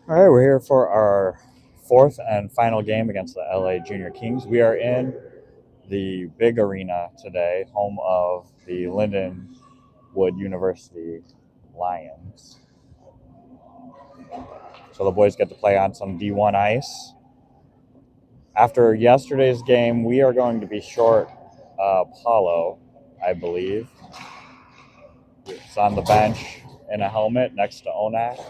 All right, we're here for our fourth and final game against the LA Junior Kings. We are in the big arena today, home of the Lindenwood University Lions. So the boys get to play on some D1 ice. After yesterday's game, we are going to be short Paulo, I believe. It's on the bench in a helmet next to Onak.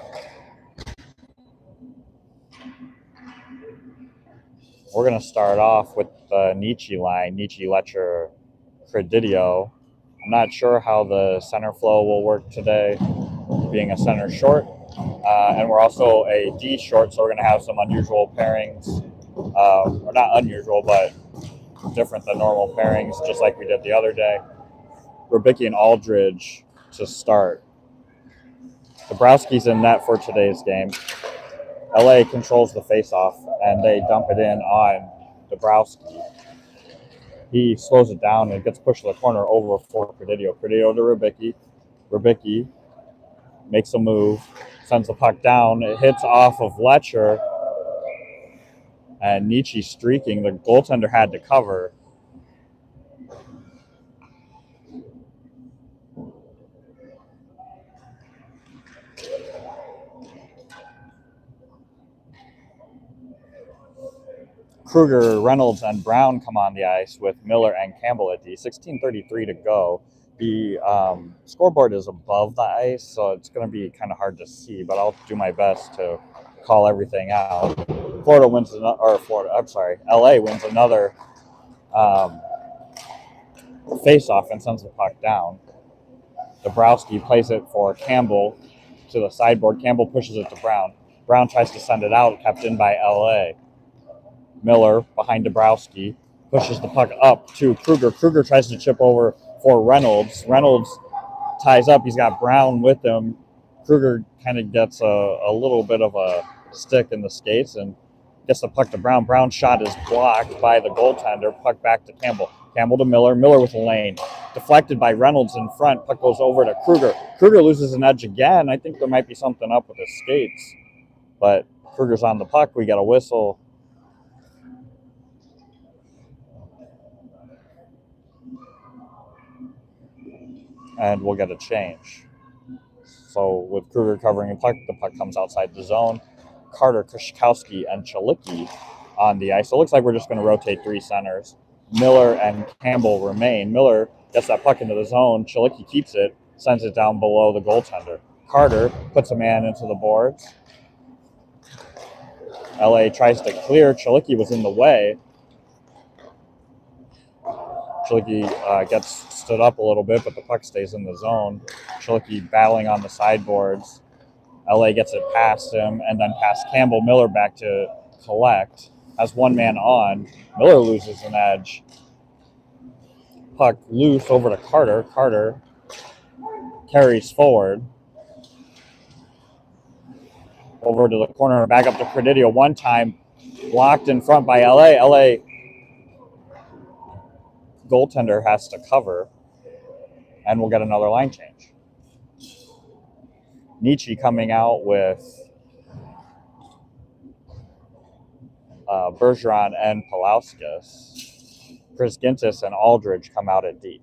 We're going to start off with the Nietzsche line, Nietzsche, Letcher, Credidio. I'm not sure how the center flow will work today, being a center short. And we're also a D short, so we're going to have some unusual pairings. Or not unusual, but different than normal pairings, just like we did the other day. Rubicki and Aldridge to start. Dabrowski's in net for today's game. LA controls the faceoff, and they dump it in on Dabrowski. He slows it down and gets pushed to the corner over for Credidio. Credidio to Rubicki. Rubicki makes a move, sends the puck down. It hits off of Letcher, and Nietzsche streaking. The goaltender had to cover. Kruger, Reynolds, and Brown come on the ice with Miller and Campbell at D. 16:33 to go. The scoreboard is above the ice, so it's going to be kind of hard to see, but I'll do my best to call everything out. LA wins another face-off and sends the puck down. Dabrowski plays it for Campbell to the sideboard. Campbell pushes it to Brown. Brown tries to send it out, kept in by LA. Miller behind Dabrowski pushes the puck up to Kruger. Kruger tries to chip over for Reynolds. Reynolds ties up. He's got Brown with him. Kruger kind of gets a little bit of a stick in the skates and gets the puck to Brown. Brown's shot is blocked by the goaltender. Puck back to Campbell. Campbell to Miller. Miller with a lane. Deflected by Reynolds in front. Puck goes over to Kruger. Kruger loses an edge again. I think there might be something up with his skates. But Kruger's on the puck. We got a whistle. And we'll get a change. So with Kruger covering the puck comes outside the zone. Carter, Kushkowski, and Chalicki on the ice. So it looks like we're just going to rotate three centers. Miller and Campbell remain. Miller gets that puck into the zone. Chalicki keeps it, sends it down below the goaltender. Carter puts a man into the boards. LA tries to clear. Chalicki was in the way. Chalicki gets stood up a little bit, but the puck stays in the zone. Chalicki battling on the sideboards. LA gets it past him and then past Campbell. Miller back to collect. Has one man on. Miller loses an edge. Puck loose over to Carter. Carter carries forward. Over to the corner, back up to Credidio. One time blocked in front by LA. LA goaltender has to cover, and we'll get another line change. Nietzsche coming out with Bergeron and Palauskas. Chris Gintis and Aldridge come out at D.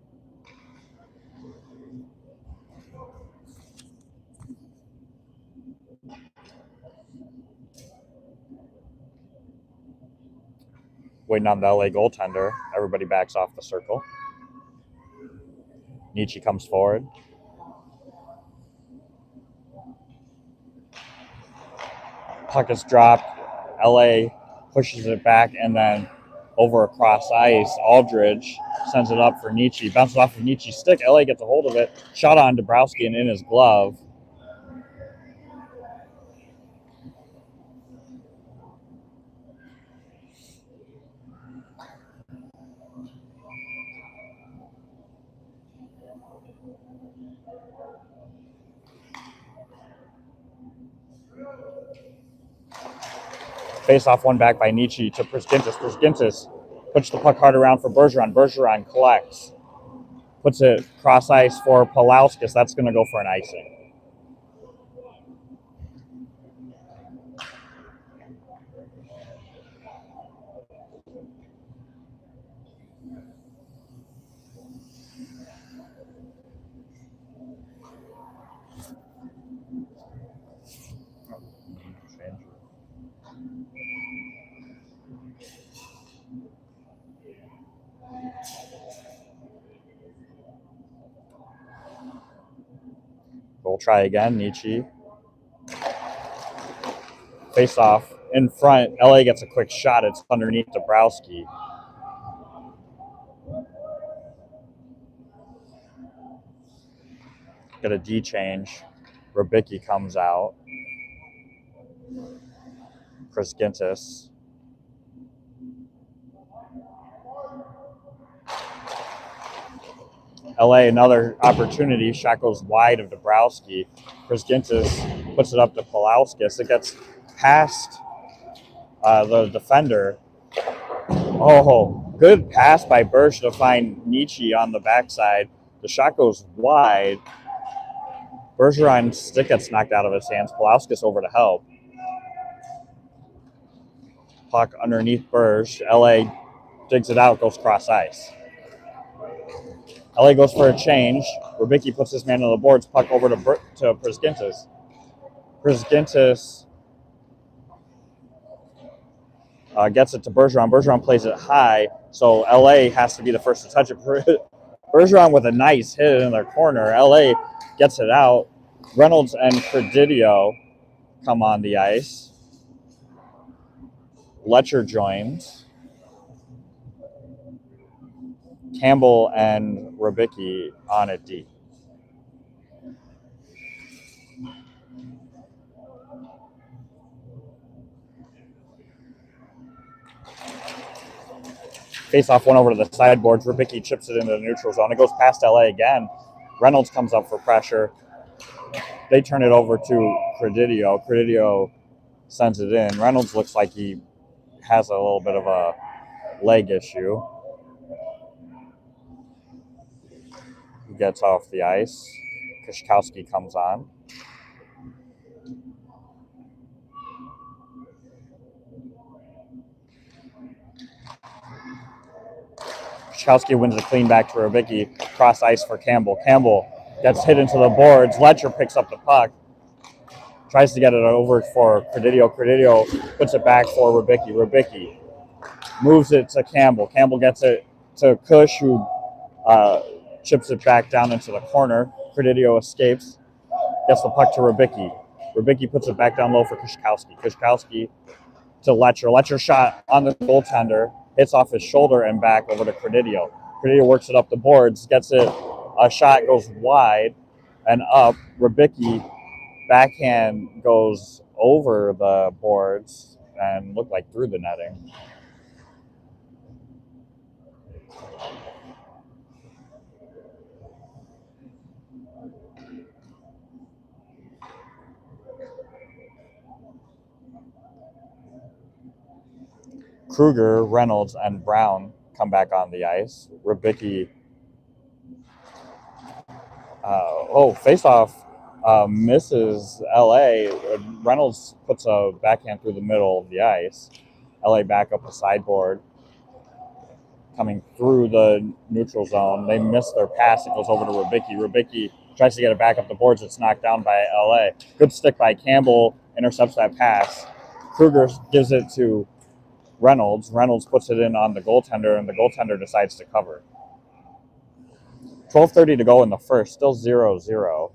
Waiting on the LA goaltender. Everybody backs off the circle. Nietzsche comes forward. Puck is dropped. LA pushes it back and then over across ice. Aldridge sends it up for Nietzsche. Bounces off of Nietzsche's stick. LA gets a hold of it. Shot on Dabrowski and in his glove. Face off one back by Nietzsche to Priskintis. Priskintis puts the puck hard around for Bergeron. Bergeron collects. Puts it cross ice for Palauskas. That's going to go for an icing. try again. Nietzsche. Face off in front. LA gets a quick shot. It's underneath Dabrowski. Get a D change. Rybicki comes out. Chris Gintis. LA, another opportunity. Shot goes wide of Dabrowski. Chris Gintis puts it up to Pulauskas. It gets past the defender. Oh, good pass by Bursch to find Nietzsche on the backside. The shot goes wide. Bergeron's stick gets knocked out of his hands. Pulauskas over to help. Puck underneath Burge. LA digs it out, goes cross ice. LA goes for a change. Rybicki puts his man on the boards. Puck over to Przgintis. Przgintis gets it to Bergeron. Bergeron plays it high, so LA has to be the first to touch it. Bergeron with a nice hit in their corner. LA gets it out. Reynolds and Credidio come on the ice. Letcher joins. Campbell and Rybicki on at D. Face-off went over to the sideboards. Rybicki chips it into the neutral zone. It goes past LA again. Reynolds comes up for pressure. They turn it over to Credidio. Credidio sends it in. Reynolds looks like he has a little bit of a leg issue. He gets off the ice. Kashkowski comes on. Kashkowski wins a clean back to Rybicki. Cross ice for Campbell. Campbell gets hit into the boards. Letcher picks up the puck. Tries to get it over for Credidio. Credidio puts it back for Rybicki. Rybicki moves it to Campbell. Campbell gets it to Kush, who chips it back down into the corner. Credidio escapes. Gets the puck to Rybicki. Rybicki puts it back down low for Kashkowski. Kashkowski to Letcher. Letcher shot on the goaltender. Hits off his shoulder and back over to Credidio. Credidio works it up the boards. Gets it. A shot goes wide and up. Rybicki backhand goes over the boards and looked like through the netting. Kruger, Reynolds, and Brown come back on the ice. Rybicki, face-off misses LA. Reynolds puts a backhand through the middle of the ice. LA back up the sideboard. Coming through the neutral zone. They miss their pass. It goes over to Rybicki. Rybicki tries to get it back up the boards. It's knocked down by LA. Good stick by Campbell. Intercepts that pass. Kruger gives it to Reynolds. Reynolds puts it in on the goaltender, and the goaltender decides to cover. 12:30 to go in the first. Still 0-0.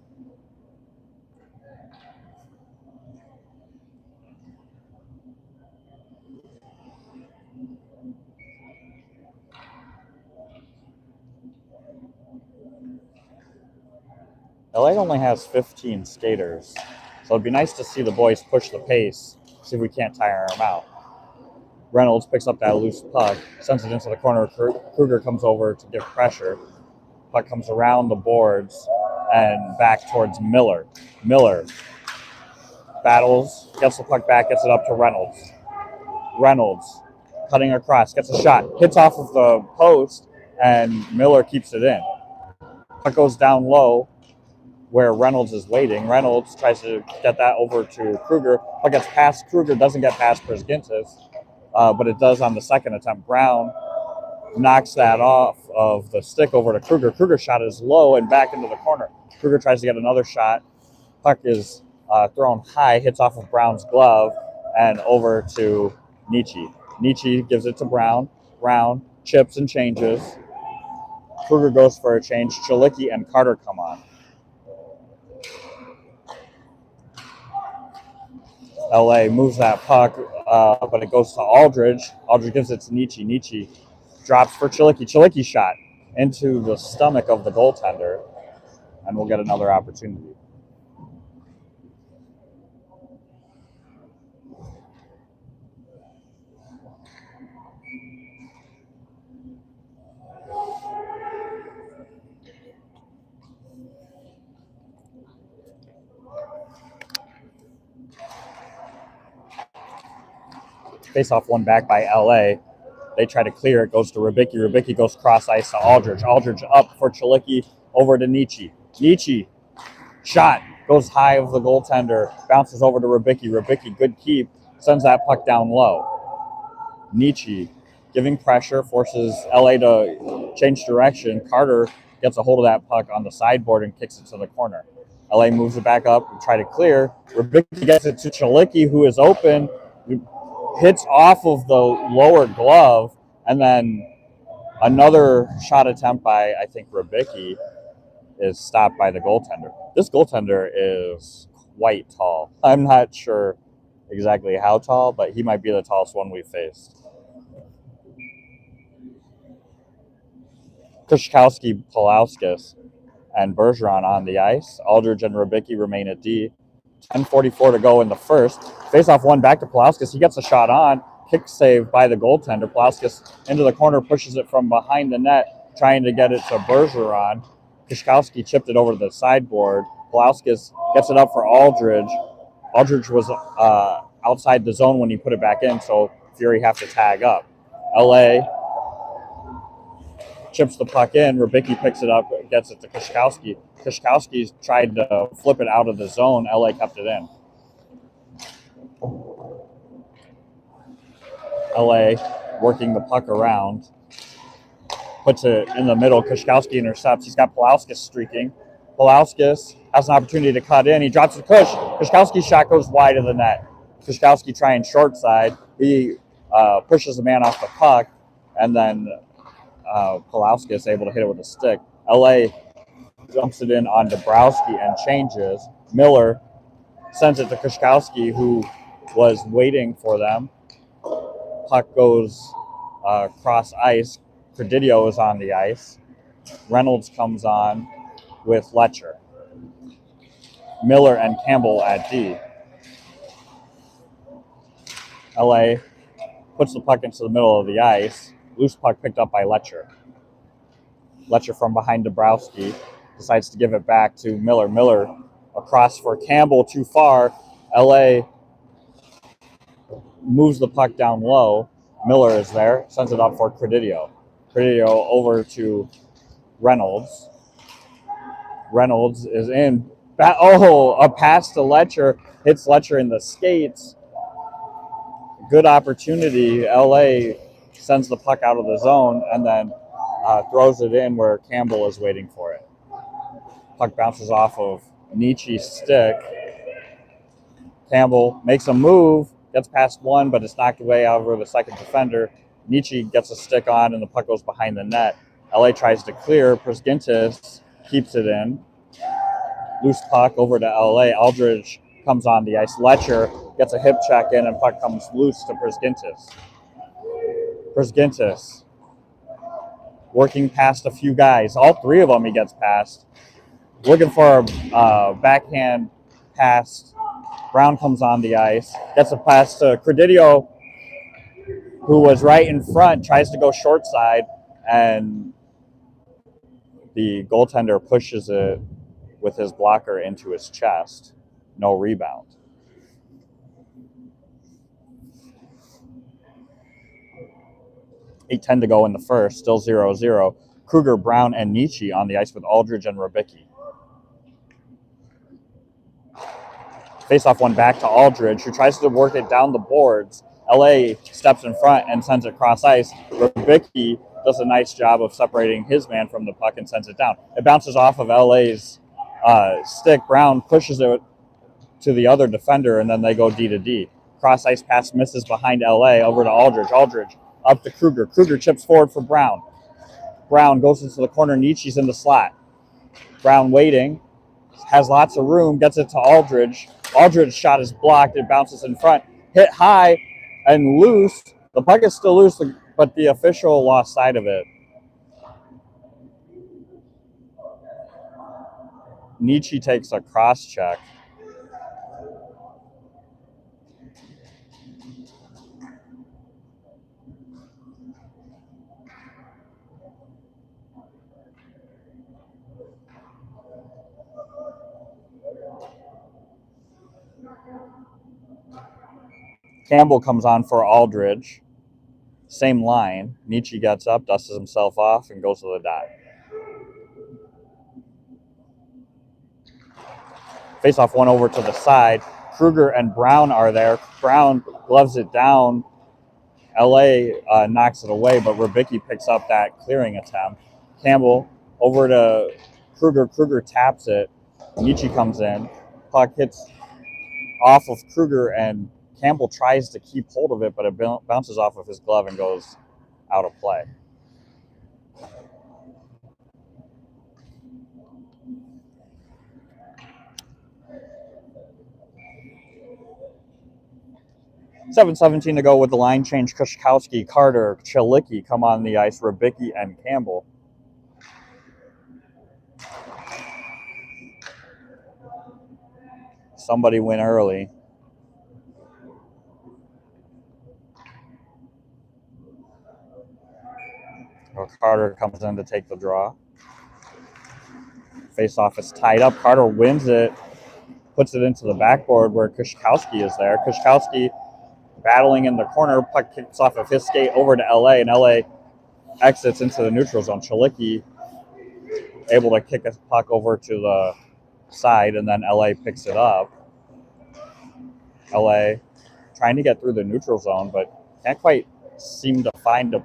LA only has 15 skaters, so it'd be nice to see the boys push the pace, see if we can't tire them out. Reynolds picks up that loose puck, sends it into the corner. Kruger comes over to give pressure. Puck comes around the boards and back towards Miller. Miller battles, gets the puck back, gets it up to Reynolds. Reynolds cutting across, gets a shot, hits off of the post, and Miller keeps it in. Puck goes down low where Reynolds is waiting. Reynolds tries to get that over to Kruger. Puck gets past Kruger, doesn't get past Przgintis, but it does on the second attempt. Brown knocks that off of the stick over to Kruger. Kruger's shot is low and back into the corner. Kruger tries to get another shot. Puck is thrown high, hits off of Brown's glove, and over to Nietzsche. Nietzsche gives it to Brown. Brown chips and changes. Kruger goes for a change. Chalicki and Carter come on. LA moves that puck, but it goes to Aldridge. Aldridge gives it to Nietzsche. Nietzsche drops for Chilicki. Chilicki shot into the stomach of the goaltender, and we'll get another opportunity. Face-off one back by LA. They try to clear it, goes to Rybicki. Rybicki goes cross ice to Aldridge. Aldridge up for Chilicki, over to Nietzsche. Nietzsche, shot, goes high of the goaltender, bounces over to Rybicki. Rybicki, good keep, sends that puck down low. Nietzsche, giving pressure, forces LA to change direction. Carter gets a hold of that puck on the sideboard and kicks it to the corner. LA moves it back up and try to clear. Rybicki gets it to Chilicki, who is open, hits off of the lower glove, and then another shot attempt by, I think, Rybicki is stopped by the goaltender. This goaltender is quite tall. I'm not sure exactly how tall, but he might be the tallest one we've faced. Kushkowski, Pulauskas, and Bergeron on the ice. Aldridge and Rybicki remain at D. 10:44 to go in the first. Face-off one back to Pulauskas. He gets a shot on. Kick save by the goaltender. Pulauskas into the corner, pushes it from behind the net, trying to get it to Bergeron. Kushkowski chipped it over to the sideboard. Pulauskas gets it up for Aldridge. Aldridge was outside the zone when he put it back in, so Fury have to tag up. LA chips the puck in. Rybicki picks it up, gets it to Kushkowski. Kushkowski's tried to flip it out of the zone. LA kept it in. LA working the puck around. Puts it in the middle. Kushkowski intercepts. He's got Pulauskas streaking. Pulauskas has an opportunity to cut in. He drops the Kush. Kushkowski's shot goes wide of the net. Kushkowski trying short side. He pushes the man off the puck, and then Pulauskas is able to hit it with a stick. LA jumps it in on Dabrowski and changes. Miller sends it to Kushkowski, who was waiting for them. Puck goes cross ice. Credidio is on the ice. Reynolds comes on with Letcher. Miller and Campbell at D. LA puts the puck into the middle of the ice. Loose puck picked up by Letcher. Letcher from behind Dabrowski decides to give it back to Miller. Miller across for Campbell, too far. LA moves the puck down low. Miller is there, sends it up for Credidio. Credidio over to Reynolds. Reynolds is in. A pass to Letcher. Hits Letcher in the skates. Good opportunity. LA sends the puck out of the zone and then throws it in where Campbell is waiting for it. Puck bounces off of Nietzsche's stick. Campbell makes a move, gets past one, but it's knocked away over the second defender. Nietzsche gets a stick on, and the puck goes behind the net. LA tries to clear. Prisgintis keeps it in. Loose puck over to LA. Aldridge comes on the ice. Letcher gets a hip check in, and puck comes loose to Prisgintis. Prisgintis working past a few guys. All three of them he gets past. Looking for a backhand pass. Brown comes on the ice. Gets a pass to Credidio, who was right in front, tries to go short side, and the goaltender pushes it with his blocker into his chest. No rebound. .8:10 to go in the first, still 0-0. Kruger, Brown, and Nietzsche on the ice with Aldridge and Rybicki. Face-off one back to Aldridge, who tries to work it down the boards. LA steps in front and sends it cross ice. Rybicki does a nice job of separating his man from the puck and sends it down. It bounces off of LA's stick. Brown pushes it to the other defender, and then they go D to D. Cross ice pass misses behind LA over to Aldridge. Aldridge up to Kruger. Kruger chips forward for Brown. Brown goes into the corner. Nietzsche's in the slot. Brown waiting. Has lots of room. Gets it to Aldridge. Aldridge shot is blocked. It bounces in front, hit high and loose. The puck is still loose, but the official lost sight of it. Nietzsche takes a cross check. Campbell comes on for Aldridge. Same line. Nietzsche gets up, dusts himself off, and goes to the dot. Face-off one over to the side. Kruger and Brown are there. Brown gloves it down. LA knocks it away, but Rybicki picks up that clearing attempt. Campbell over to Kruger. Kruger taps it. Nietzsche comes in. Puck hits off of Kruger, and Campbell tries to keep hold of it, but it bounces off of his glove and goes out of play. .7:17 to go with the line change. Kushkowski, Carter, Chilicki come on the ice. Rybicki and Campbell. Somebody win early. Carter comes in to take the draw. Face-off is tied up. Carter wins it, puts it into the backboard where Kushkowski is there. Kushkowski battling in the corner. Puck kicks off of his skate over to LA, and LA exits into the neutral zone. Chilicki able to kick a puck over to the side, and then LA picks it up. LA trying to get through the neutral zone, but can't quite seem to find a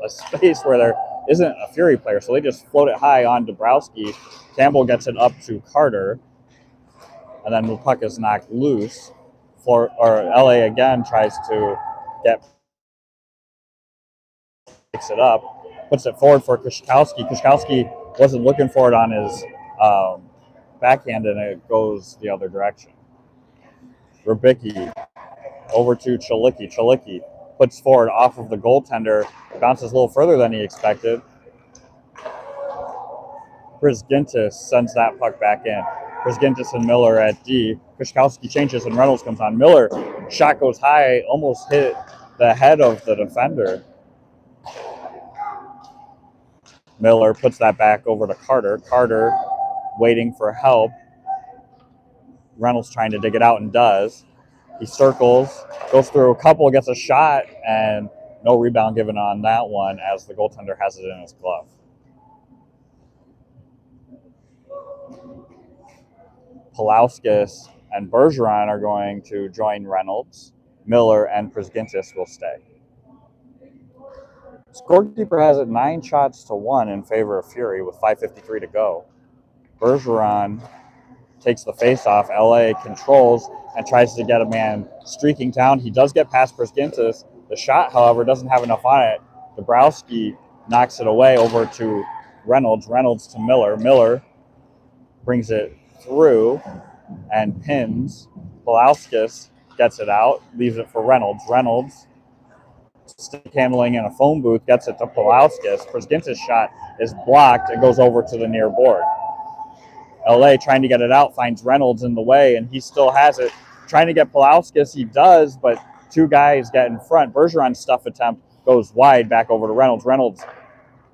space where there isn't a Fury player, so they just float it high on Dabrowski. Campbell gets it up to Carter, and then the puck is knocked loose. LA again tries to picks it up, puts it forward for Kushkowski. Kushkowski wasn't looking for it on his backhand, and it goes the other direction. Rybicki over to Chilicki. Chilicki puts forward off of the goaltender, bounces a little further than he expected. Brizgintis sends that puck back in. Brizgintis and Miller at D. Kushkowski changes and Reynolds comes on. Miller, shot goes high, almost hit the head of the defender. Miller puts that back over to Carter. Carter waiting for help. Reynolds trying to dig it out and does. He circles, goes through a couple, gets a shot, and no rebound given on that one as the goaltender has it in his glove. Pulauskas and Bergeron are going to join Reynolds. Miller and Brizgintis will stay. Scorekeeper has it 9 shots to 1 in favor of Fury with 5:53 to go. Bergeron takes the face-off. LA controls and tries to get a man streaking down. He does get past Brizgintis. The shot, however, doesn't have enough on it. Dabrowski knocks it away over to Reynolds. Reynolds to Miller. Miller brings it through and pins. Pulauskas gets it out, leaves it for Reynolds. Reynolds, stick handling in a phone booth, gets it to Pulauskas. Brizgintis' shot is blocked and goes over to the near board. LA trying to get it out, finds Reynolds in the way, and he still has it. Trying to get Pulauskas, he does, but two guys get in front. Bergeron's stuff attempt goes wide back over to Reynolds. Reynolds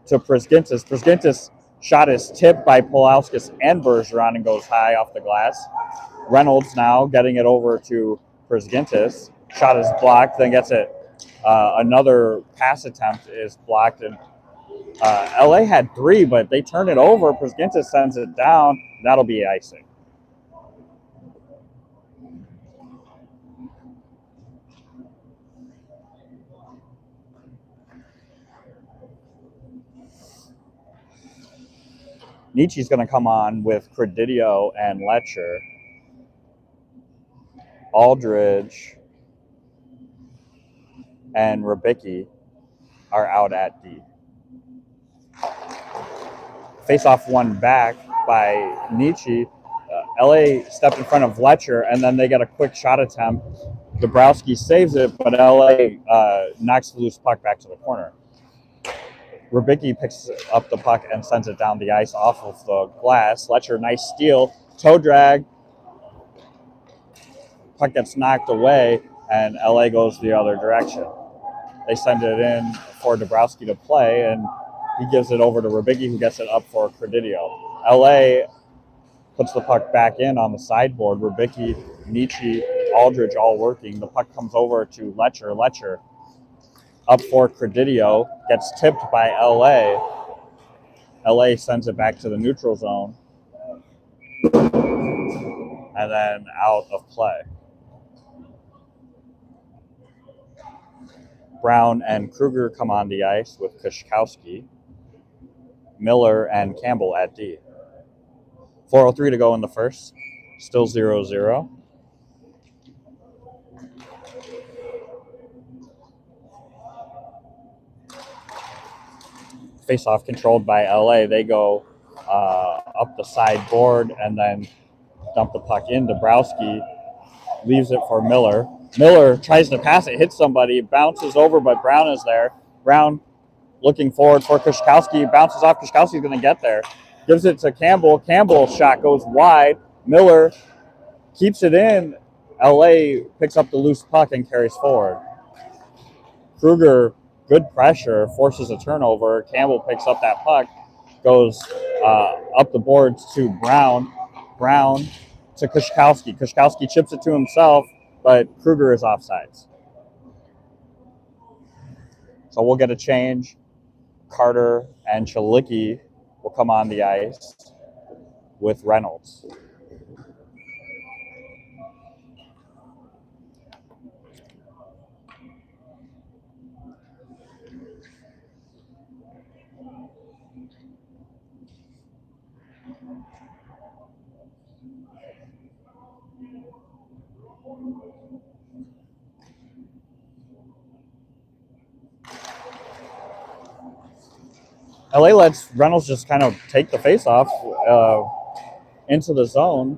to Brizgintis. Brizgintis' shot is tipped by Pulauskas and Bergeron and goes high off the glass. Reynolds now getting it over to Brizgintis. Shot is blocked, then gets it. Another pass attempt is blocked, and LA had 3, but they turn it over. Brizgintis sends it down. That'll be icing. Nietzsche's going to come on with Credidio and Letcher. Aldridge and Rybicki are out at D. Face-off one back by Nietzsche. LA stepped in front of Letcher, and then they get a quick shot attempt. Dabrowski saves it, but LA knocks the loose puck back to the corner. Rybicki picks up the puck and sends it down the ice off of the glass. Letcher, nice steal, toe drag. Puck gets knocked away, and LA goes the other direction. They send it in for Dabrowski to play, and he gives it over to Rybicki, who gets it up for Credidio. LA puts the puck back in on the sideboard. Rybicki, Nietzsche, Aldridge all working. The puck comes over to Letcher. Letcher up for Credidio, gets tipped by LA. LA sends it back to the neutral zone, and then out of play. Brown and Kruger come on the ice with Kushkowski, Miller and Campbell at D. 4:03 to go in the first. Still 0-0. Face-off controlled by LA. They go up the side board and then dump the puck in. Dabrowski leaves it for Miller. Miller tries to pass it, hits somebody, bounces over, but Brown is there. Brown looking forward for Kushkowski, bounces off. Kushkowski's going to get there. Gives it to Campbell. Campbell's shot goes wide. Miller keeps it in. LA picks up the loose puck and carries forward. Kruger, good pressure, forces a turnover. Campbell picks up that puck, goes up the boards to Brown. Brown to Kushkowski. Kushkowski chips it to himself, but Kruger is offsides. So we'll get a change. Carter and Chalicki will come on the ice with Reynolds. LA lets Reynolds just kind of take the face-off into the zone.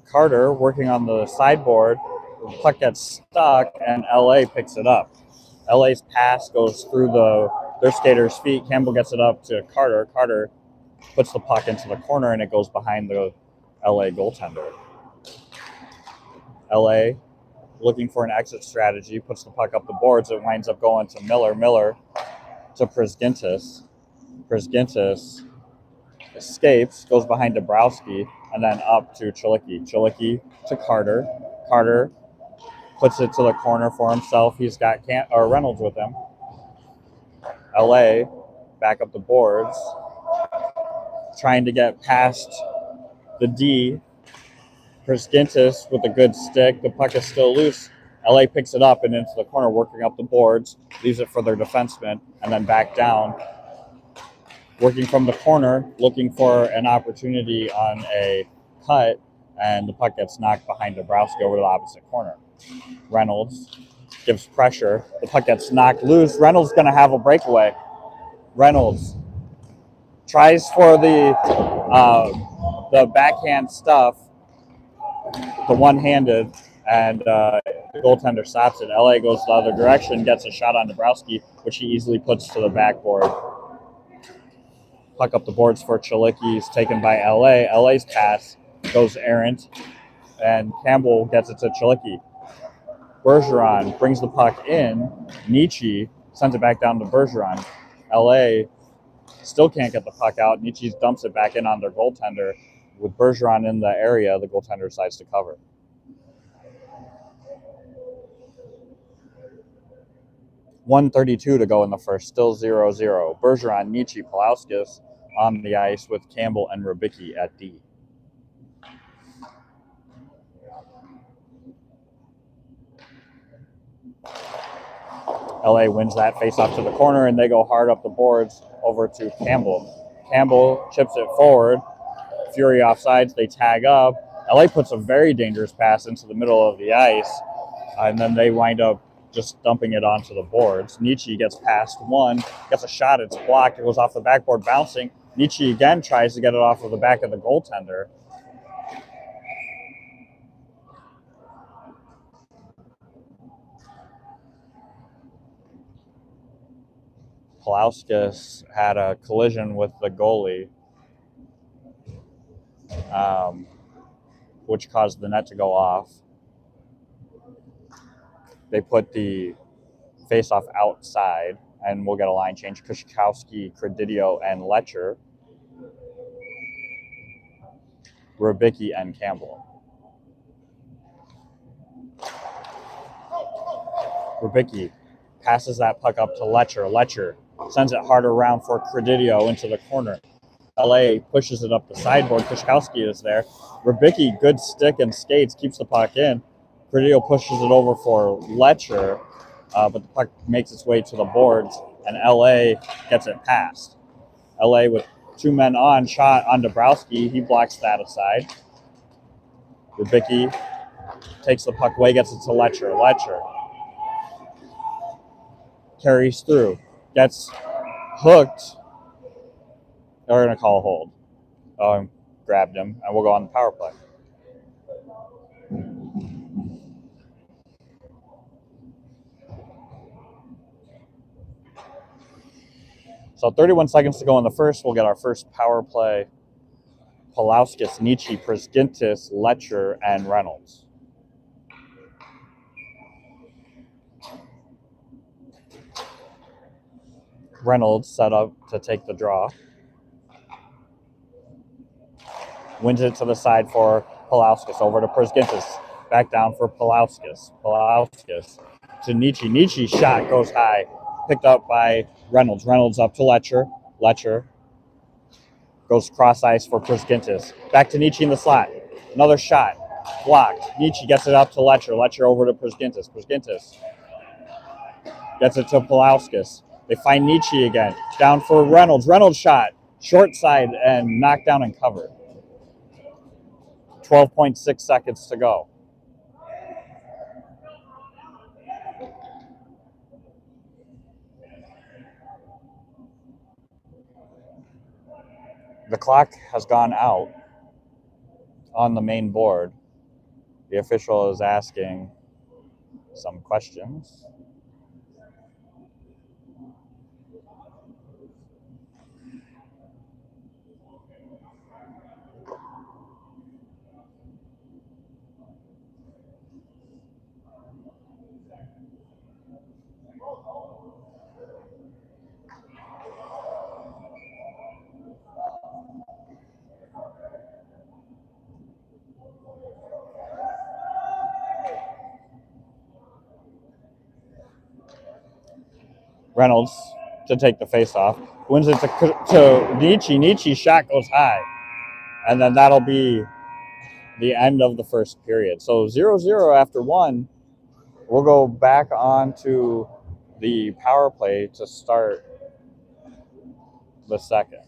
Carter working on the sideboard. The puck gets stuck, and LA picks it up. LA's pass goes through their skater's feet. Campbell gets it up to Carter. Carter puts the puck into the corner, and it goes behind the LA goaltender. LA looking for an exit strategy, puts the puck up the boards. It winds up going to Miller. Miller to Prisgintis. Prisgintis escapes, goes behind Dabrowski, and then up to Chalicki. Chalicki to Carter. Carter puts it to the corner for himself. He's got Reynolds with him. LA back up the boards, trying to get past the D. Prisgintis with a good stick. The puck is still loose. LA picks it up and into the corner, working up the boards, leaves it for their defenseman, and then back down. Working from the corner, looking for an opportunity on a cut, and the puck gets knocked behind Dabrowski over to the opposite corner. Reynolds gives pressure. The puck gets knocked loose. Reynolds going to have a breakaway. Reynolds tries for the backhand stuff, the one-handed, and the goaltender stops it. LA goes the other direction, gets a shot on Dabrowski, which he easily puts to the backboard. Puck up the boards for Chalicki is taken by LA. LA's pass goes errant, and Campbell gets it to Chalicki. Bergeron brings the puck in. Nietzsche sends it back down to Bergeron. LA still can't get the puck out. Nietzsche dumps it back in on their goaltender. With Bergeron in the area, the goaltender decides to cover. .132 to go in the first, still 0-0. Bergeron, Nietzsche, Palauskas on the ice with Campbell and Rybicki at D. LA wins that face-off to the corner, and they go hard up the boards over to Campbell. Campbell chips it forward. Fury offsides, they tag up. LA puts a very dangerous pass into the middle of the ice, and then they wind up just dumping it onto the boards. Nietzsche gets past one, gets a shot, it's blocked, it goes off the backboard bouncing. Nietzsche again tries to get it off of the back of the goaltender. Pulauskas had a collision with the goalie, which caused the net to go off. They put the face-off outside, and we'll get a line change. Kushkowski, Credidio, and Letcher. Rubicki and Campbell. Rubicki passes that puck up to Letcher. Letcher sends it hard around for Credidio into the corner. LA pushes it up the sideboard. Kushkowski is there. Rubicki, good stick and skates, keeps the puck in. Credidio pushes it over for Letcher, but the puck makes its way to the boards, and LA gets it past. LA with 2 men on, shot on Dabrowski. He blocks that aside. Rubicki takes the puck away, gets it to Letcher. Letcher carries through, gets hooked. They're going to call a hold. Grabbed him, and we'll go on the power play. So 31 seconds to go in the first. We'll get our first power play. Pulauskas, Nietzsche, Prisgintis, Letcher, and Reynolds. Reynolds set up to take the draw. Wins it to the side for Pulauskas. Over to Prisgintis. Back down for Pulauskas. Pulauskas to Nietzsche. Nietzsche's shot goes high. Picked up by Reynolds. Reynolds up to Letcher. Letcher goes cross ice for Prisgintis. Back to Nietzsche in the slot. Another shot. Blocked. Nietzsche gets it up to Letcher. Letcher over to Prisgintis. Prisgintis gets it to Pulauskas. They find Nietzsche again. Down for Reynolds. Reynolds shot. Short side and knocked down and covered. 12.6 seconds to go. The clock has gone out on the main board. The official is asking some questions. Reynolds to take the face-off. Wins it to Nietzsche. Nietzsche's shot goes high. And then that'll be the end of the first period. So 0-0 after one. We'll go back on to the power play to start the second.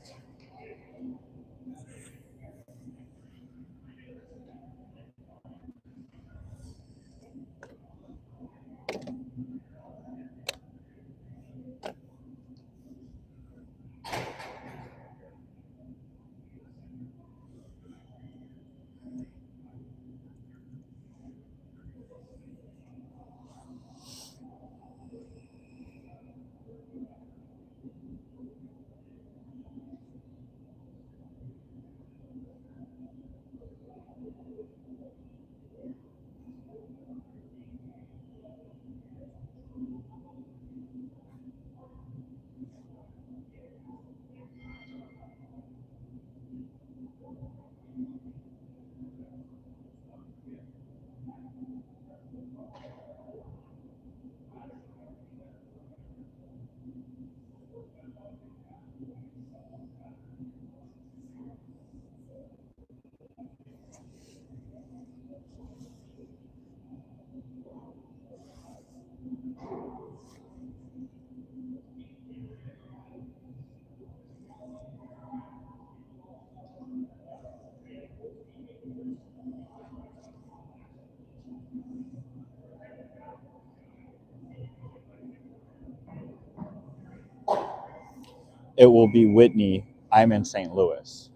It will be Whitney. I'm in St. Louis.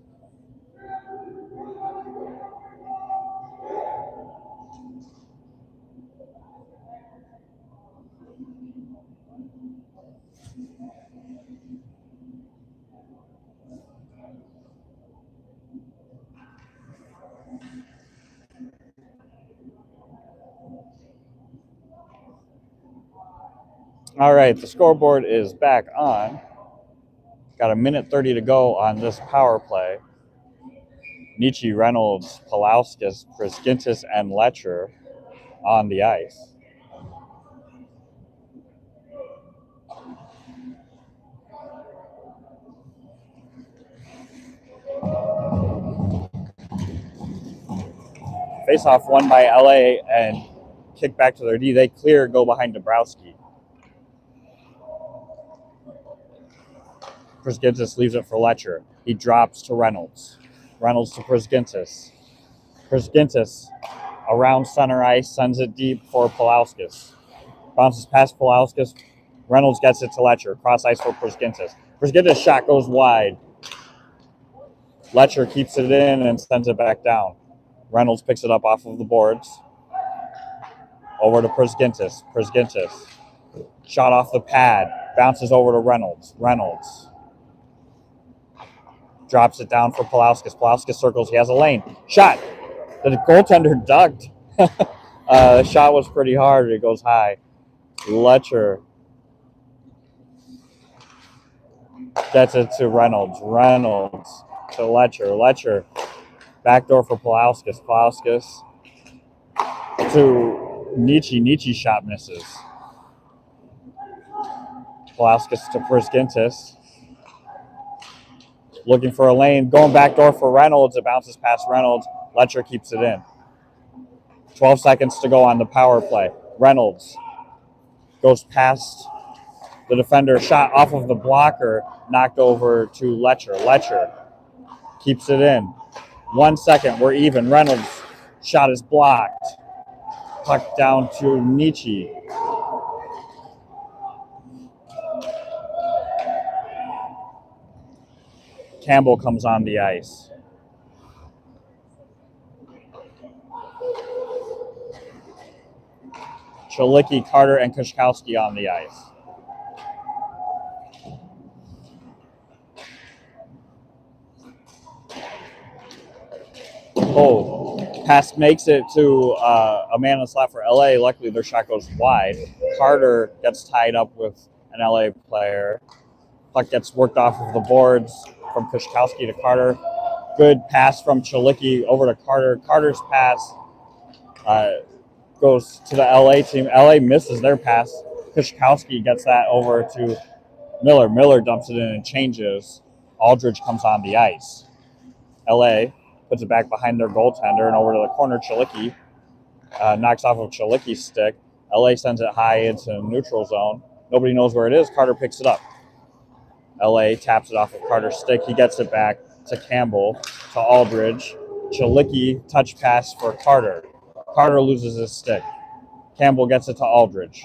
All right, the scoreboard is back on. Got a minute 30 to go on this power play. Nietzsche, Reynolds, Pulauskas, Priskintis, and Letcher on the ice. Face-off won by LA and kick back to their D. They clear, go behind Dabrowski. Priskintis leaves it for Letcher. He drops to Reynolds. Reynolds to Priskintis. Priskintis around center ice, sends it deep for Pulauskas. Bounces past Pulauskas. Reynolds gets it to Letcher. Cross ice for Priskintis. Priskintis' shot goes wide. Letcher keeps it in and sends it back down. Reynolds picks it up off of the boards. Over to Priskintis. Priskintis. Shot off the pad. Bounces over to Reynolds. Reynolds drops it down for Pulauskas. Pulauskas circles. He has a lane. Shot. The goaltender ducked. The shot was pretty hard. It goes high. Letcher gets it to Reynolds. Reynolds to Letcher. Letcher backdoor for Pulauskas. Pulauskas to Nietzsche. Nietzsche shot misses. Pulauskas to Priskintis. Looking for a lane. Going backdoor for Reynolds. It bounces past Reynolds. Letcher keeps it in. 12 seconds to go on the power play. Reynolds goes past the defender. Shot off of the blocker. Knocked over to Letcher. Letcher keeps it in. 1 second. We're even. Reynolds' shot is blocked. Puck down to Nietzsche. Campbell comes on the ice. Chalicki, Carter, and Kushkowski on the ice. Oh, pass makes it to a man in the slot for LA. Luckily, their shot goes wide. Carter gets tied up with an LA player. Puck gets worked off of the boards from Kushkowski to Carter. Good pass from Chalicki over to Carter. Carter's pass goes to the LA team. LA misses their pass. Kushkowski gets that over to Miller. Miller dumps it in and changes. Aldridge comes on the ice. LA puts it back behind their goaltender and over to the corner. Chalicki knocks off of Chalicki's stick. LA sends it high into neutral zone. Nobody knows where it is. Carter picks it up. LA taps it off of Carter's stick. He gets it back to Campbell, to Aldridge. Chalicki touch pass for Carter. Carter loses his stick. Campbell gets it to Aldridge.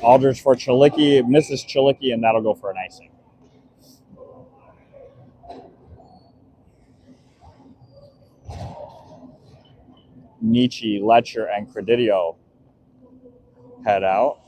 Aldridge for Chalicki. Misses Chalicki, and that'll go for an icing. Nietzsche, Letcher, and Credidio head out.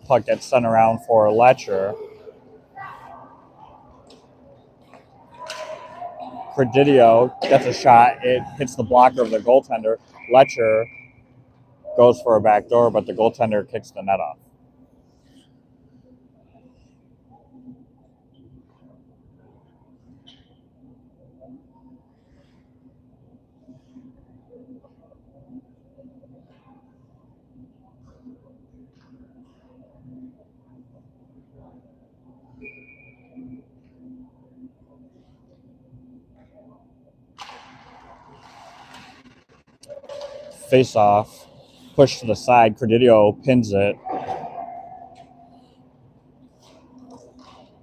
Puck gets sent around for Letcher. Credidio gets a shot. It hits the blocker of the goaltender. Letcher goes for a backdoor, but the goaltender kicks the net off. Face off, push to the side. Credidio pins it.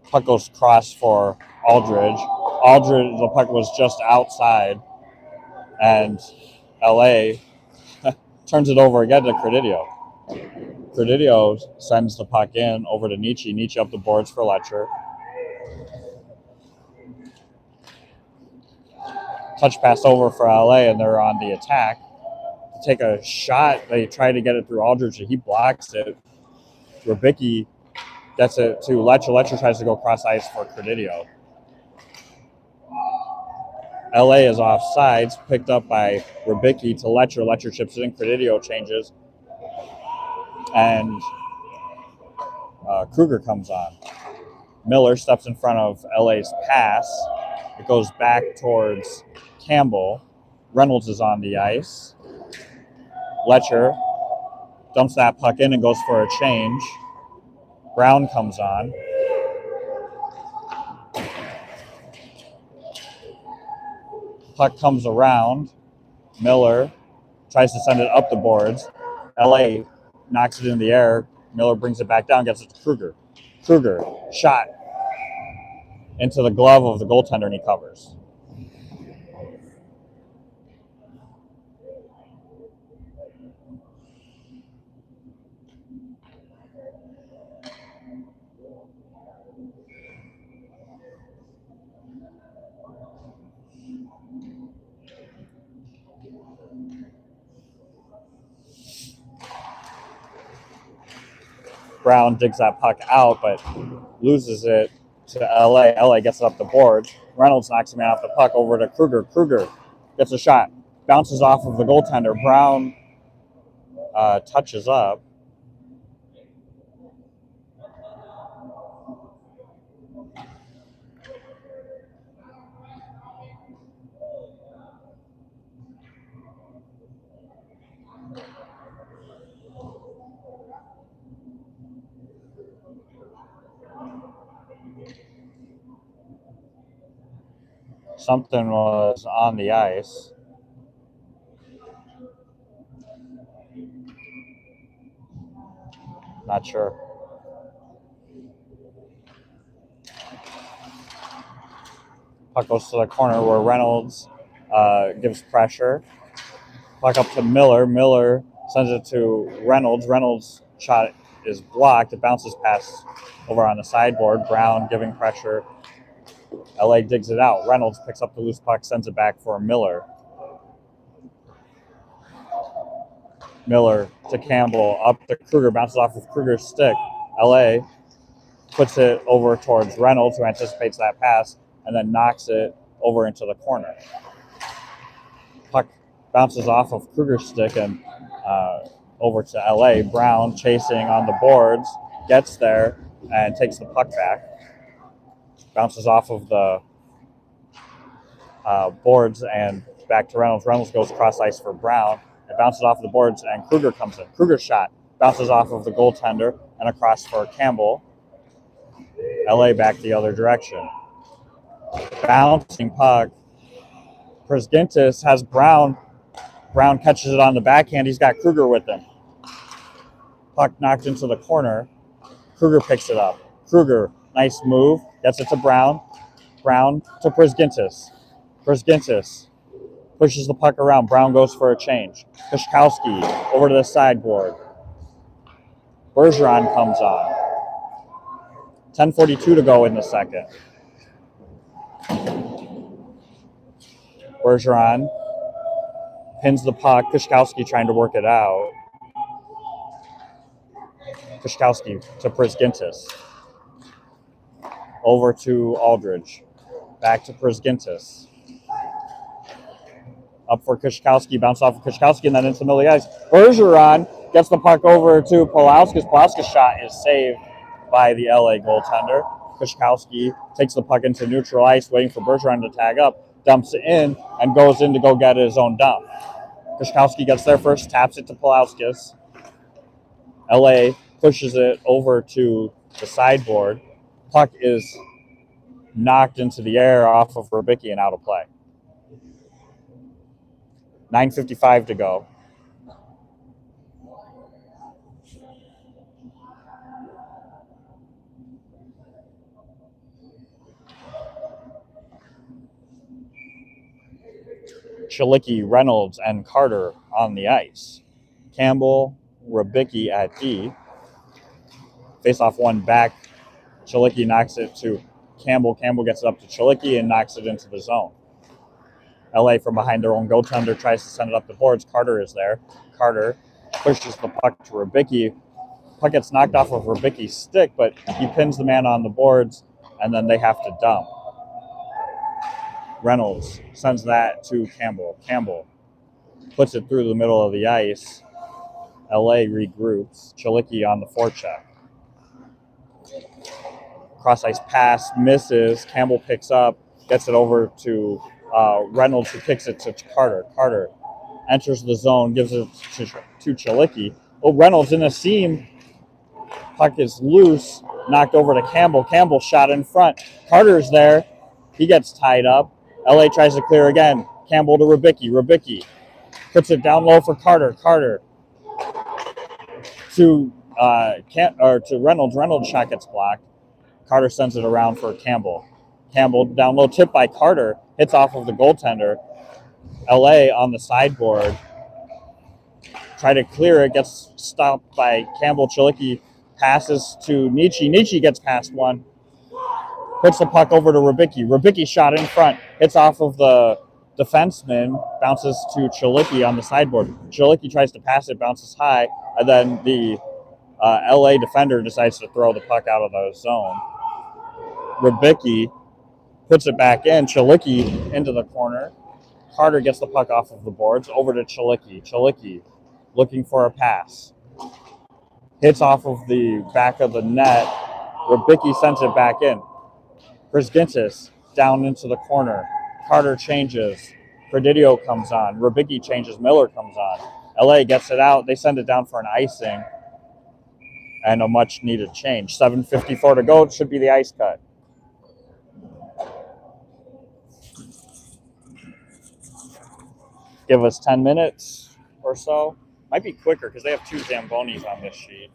Puck goes cross for Aldridge. Aldridge, the puck was just outside, and LA turns it over again to Credidio. Credidio sends the puck in over to Nietzsche. Nietzsche up the boards for Letcher. Touch pass over for LA, and they're on the attack. take a shot. They try to get it through Aldridge. He blocks it. Rubicki gets it to Letcher. Letcher tries to go cross ice for Credidio. LA is off sides, picked up by Rubicki to Letcher. Letcher chips it in. Credidio changes. And Kruger comes on. Miller steps in front of LA's pass. It goes back towards Campbell. Reynolds is on the ice. Letcher dumps that puck in and goes for a change. Brown comes on. Puck comes around. Miller tries to send it up the boards. LA knocks it in the air. Miller brings it back down, gets it to Kruger. Kruger, shot into the glove of the goaltender, and he covers. Brown digs that puck out, but loses it to LA. LA gets it up the board. Reynolds knocks him off the puck over to Kruger. Kruger gets a shot, bounces off of the goaltender. Brown touches up. Something was on the ice. Not sure. Puck goes to the corner where Reynolds gives pressure. Puck up to Miller. Miller sends it to Reynolds. Reynolds' shot is blocked. It bounces past over on the sideboard. Brown giving pressure. LA digs it out. Reynolds picks up the loose puck, sends it back for Miller. Miller to Campbell, up to Kruger, bounces off of Kruger's stick. LA puts it over towards Reynolds, who anticipates that pass, and then knocks it over into the corner. Puck bounces off of Kruger's stick and over to LA. Brown chasing on the boards, gets there and takes the puck back. Bounces off of the boards and back to Reynolds. Reynolds goes cross ice for Brown. It bounces off the boards and Kruger comes in. Kruger's shot bounces off of the goaltender and across for Campbell. LA back the other direction. Bouncing puck. Prisgintis has Brown. Brown catches it on the backhand. He's got Kruger with him. Puck knocked into the corner. Kruger picks it up. Kruger, nice move. Gets it to Brown. Brown to Prisgintis. Prisgintis pushes the puck around. Brown goes for a change. Kashkowski over to the sideboard. Bergeron comes on. 10:42 to go in the second. Bergeron pins the puck. Kashkowski trying to work it out. Kashkowski to Prisgintis. Over to Aldridge. Back to Prisgintis. Up for Kashkowski. Bounce off of Kashkowski and then into the middle of the ice. Bergeron gets the puck over to Pulauskas. Pulauskas' shot is saved by the LA goaltender. Kashkowski takes the puck into neutral ice, waiting for Bergeron to tag up, dumps it in, and goes in to go get his own dump. Kashkowski gets there first, taps it to Pulauskas. LA pushes it over to the sideboard. Puck is knocked into the air off of Rubicki and out of play. 9:55 to go. Chilicki, Reynolds, and Carter on the ice. Campbell, Rubicki at D. Face off one back. Chilicki knocks it to Campbell. Campbell gets it up to Chilicki and knocks it into the zone. LA from behind their own goaltender tries to send it up the boards. Carter is there. Carter pushes the puck to Rybicki. Puck gets knocked off of Rybicki's stick, but he pins the man on the boards, and then they have to dump. Reynolds sends that to Campbell. Campbell puts it through the middle of the ice. LA regroups. Chilicki on the forecheck. Cross ice pass misses. Campbell picks up, gets it over to Reynolds, who kicks it to Carter. Carter enters the zone, gives it to Chilicki. Oh, Reynolds in a seam. Puck is loose, knocked over to Campbell. Campbell shot in front. Carter's there. He gets tied up. LA tries to clear again. Campbell to Rybicki. Rybicki puts it down low for Carter. Carter to to Reynolds. Reynolds' shot gets blocked. Carter sends it around for Campbell. Campbell down low, tipped by Carter, hits off of the goaltender. LA on the sideboard. Try to clear it, gets stopped by Campbell. Chilicki passes to Nietzsche. Nietzsche gets past one. Puts the puck over to Rybicki. Rybicki shot in front. Hits off of the defenseman. Bounces to Chilicki on the sideboard. Chilicki tries to pass it, bounces high, and then the LA defender decides to throw the puck out of the zone. Rybicki puts it back in. Chilicki into the corner. Carter gets the puck off of the boards. Over to Chilicki. Chilicki looking for a pass. Hits off of the back of the net. Rybicki sends it back in. Brzgintis down into the corner. Carter changes. Predidio comes on. Rybicki changes. Miller comes on. LA gets it out. They send it down for an icing. And a much needed change. 7:54 to go. It should be the ice cut. Give us 10 minutes or so. Might be quicker because they have 2 Zambonis on this sheet.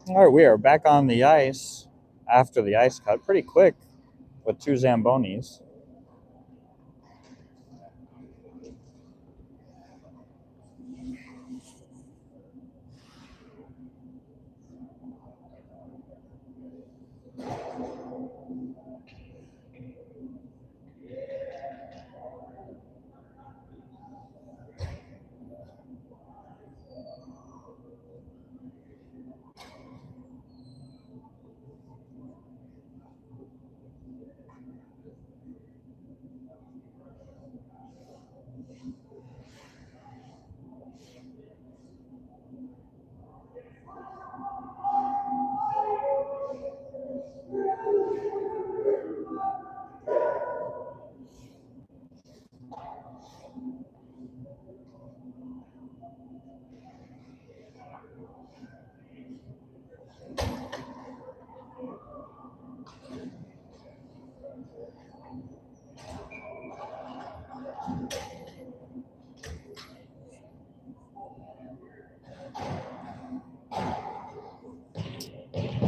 All right, we are back on the ice after the ice cut. Pretty quick with two Zambonis.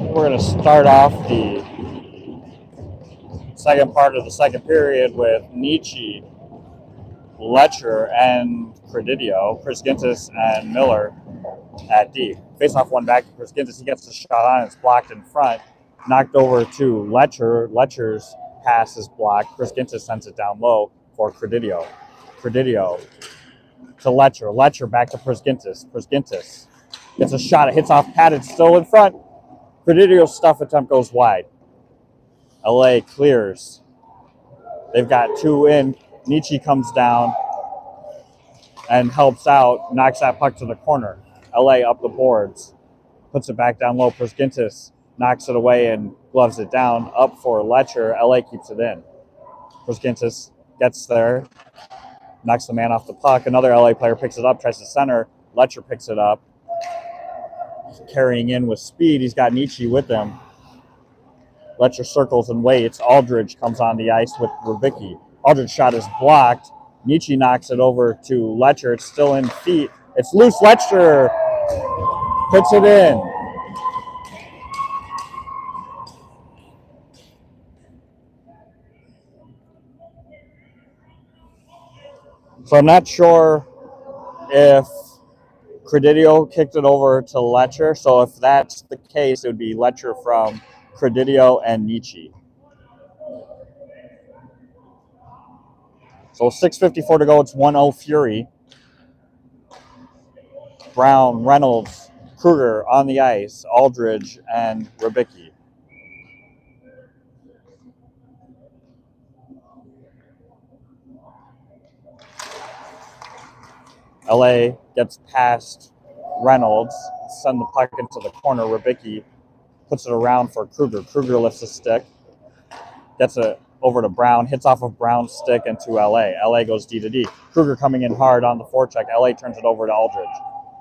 We're going to start off the second part of the second period with Nietzsche, Letcher, and Credidio, Chris Gintis and Miller at D. Face off one back to Chris Gintis. He gets the shot on. It's blocked in front. Knocked over to Letcher. Letcher's pass is blocked. Chris Gintis sends it down low for Credidio. Credidio to Letcher. Letcher back to Chris Gintis. Chris Gintis gets a shot. It hits off pad. It's still in front. Credidio's stuff attempt goes wide. LA clears. They've got two in. Nietzsche comes down and helps out, knocks that puck to the corner. LA up the boards, puts it back down low. Perskintis knocks it away and gloves it down. Up for Letcher. LA keeps it in. Perskintis gets there, knocks the man off the puck. Another LA player picks it up, tries to center. Letcher picks it up, carrying in with speed. He's got Nietzsche with him. Letcher circles and waits. Aldridge comes on the ice with Rubicki. Aldridge's shot is blocked. Nietzsche knocks it over to Letcher. It's still in feet. It's loose. Letcher puts it in. So I'm not sure if Credidio kicked it over to Letcher. So if that's the case, it would be Letcher from Credidio and Nietzsche. So 6:54 to go. It's 1-0 Fury. Brown, Reynolds, Kruger on the ice, Aldridge, and Rubicki. LA gets past Reynolds, send the puck into the corner. Rubicki puts it around for Kruger. Kruger lifts a stick, gets it over to Brown, hits off of Brown's stick into LA. LA goes D to D. Kruger coming in hard on the forecheck. LA turns it over to Aldridge.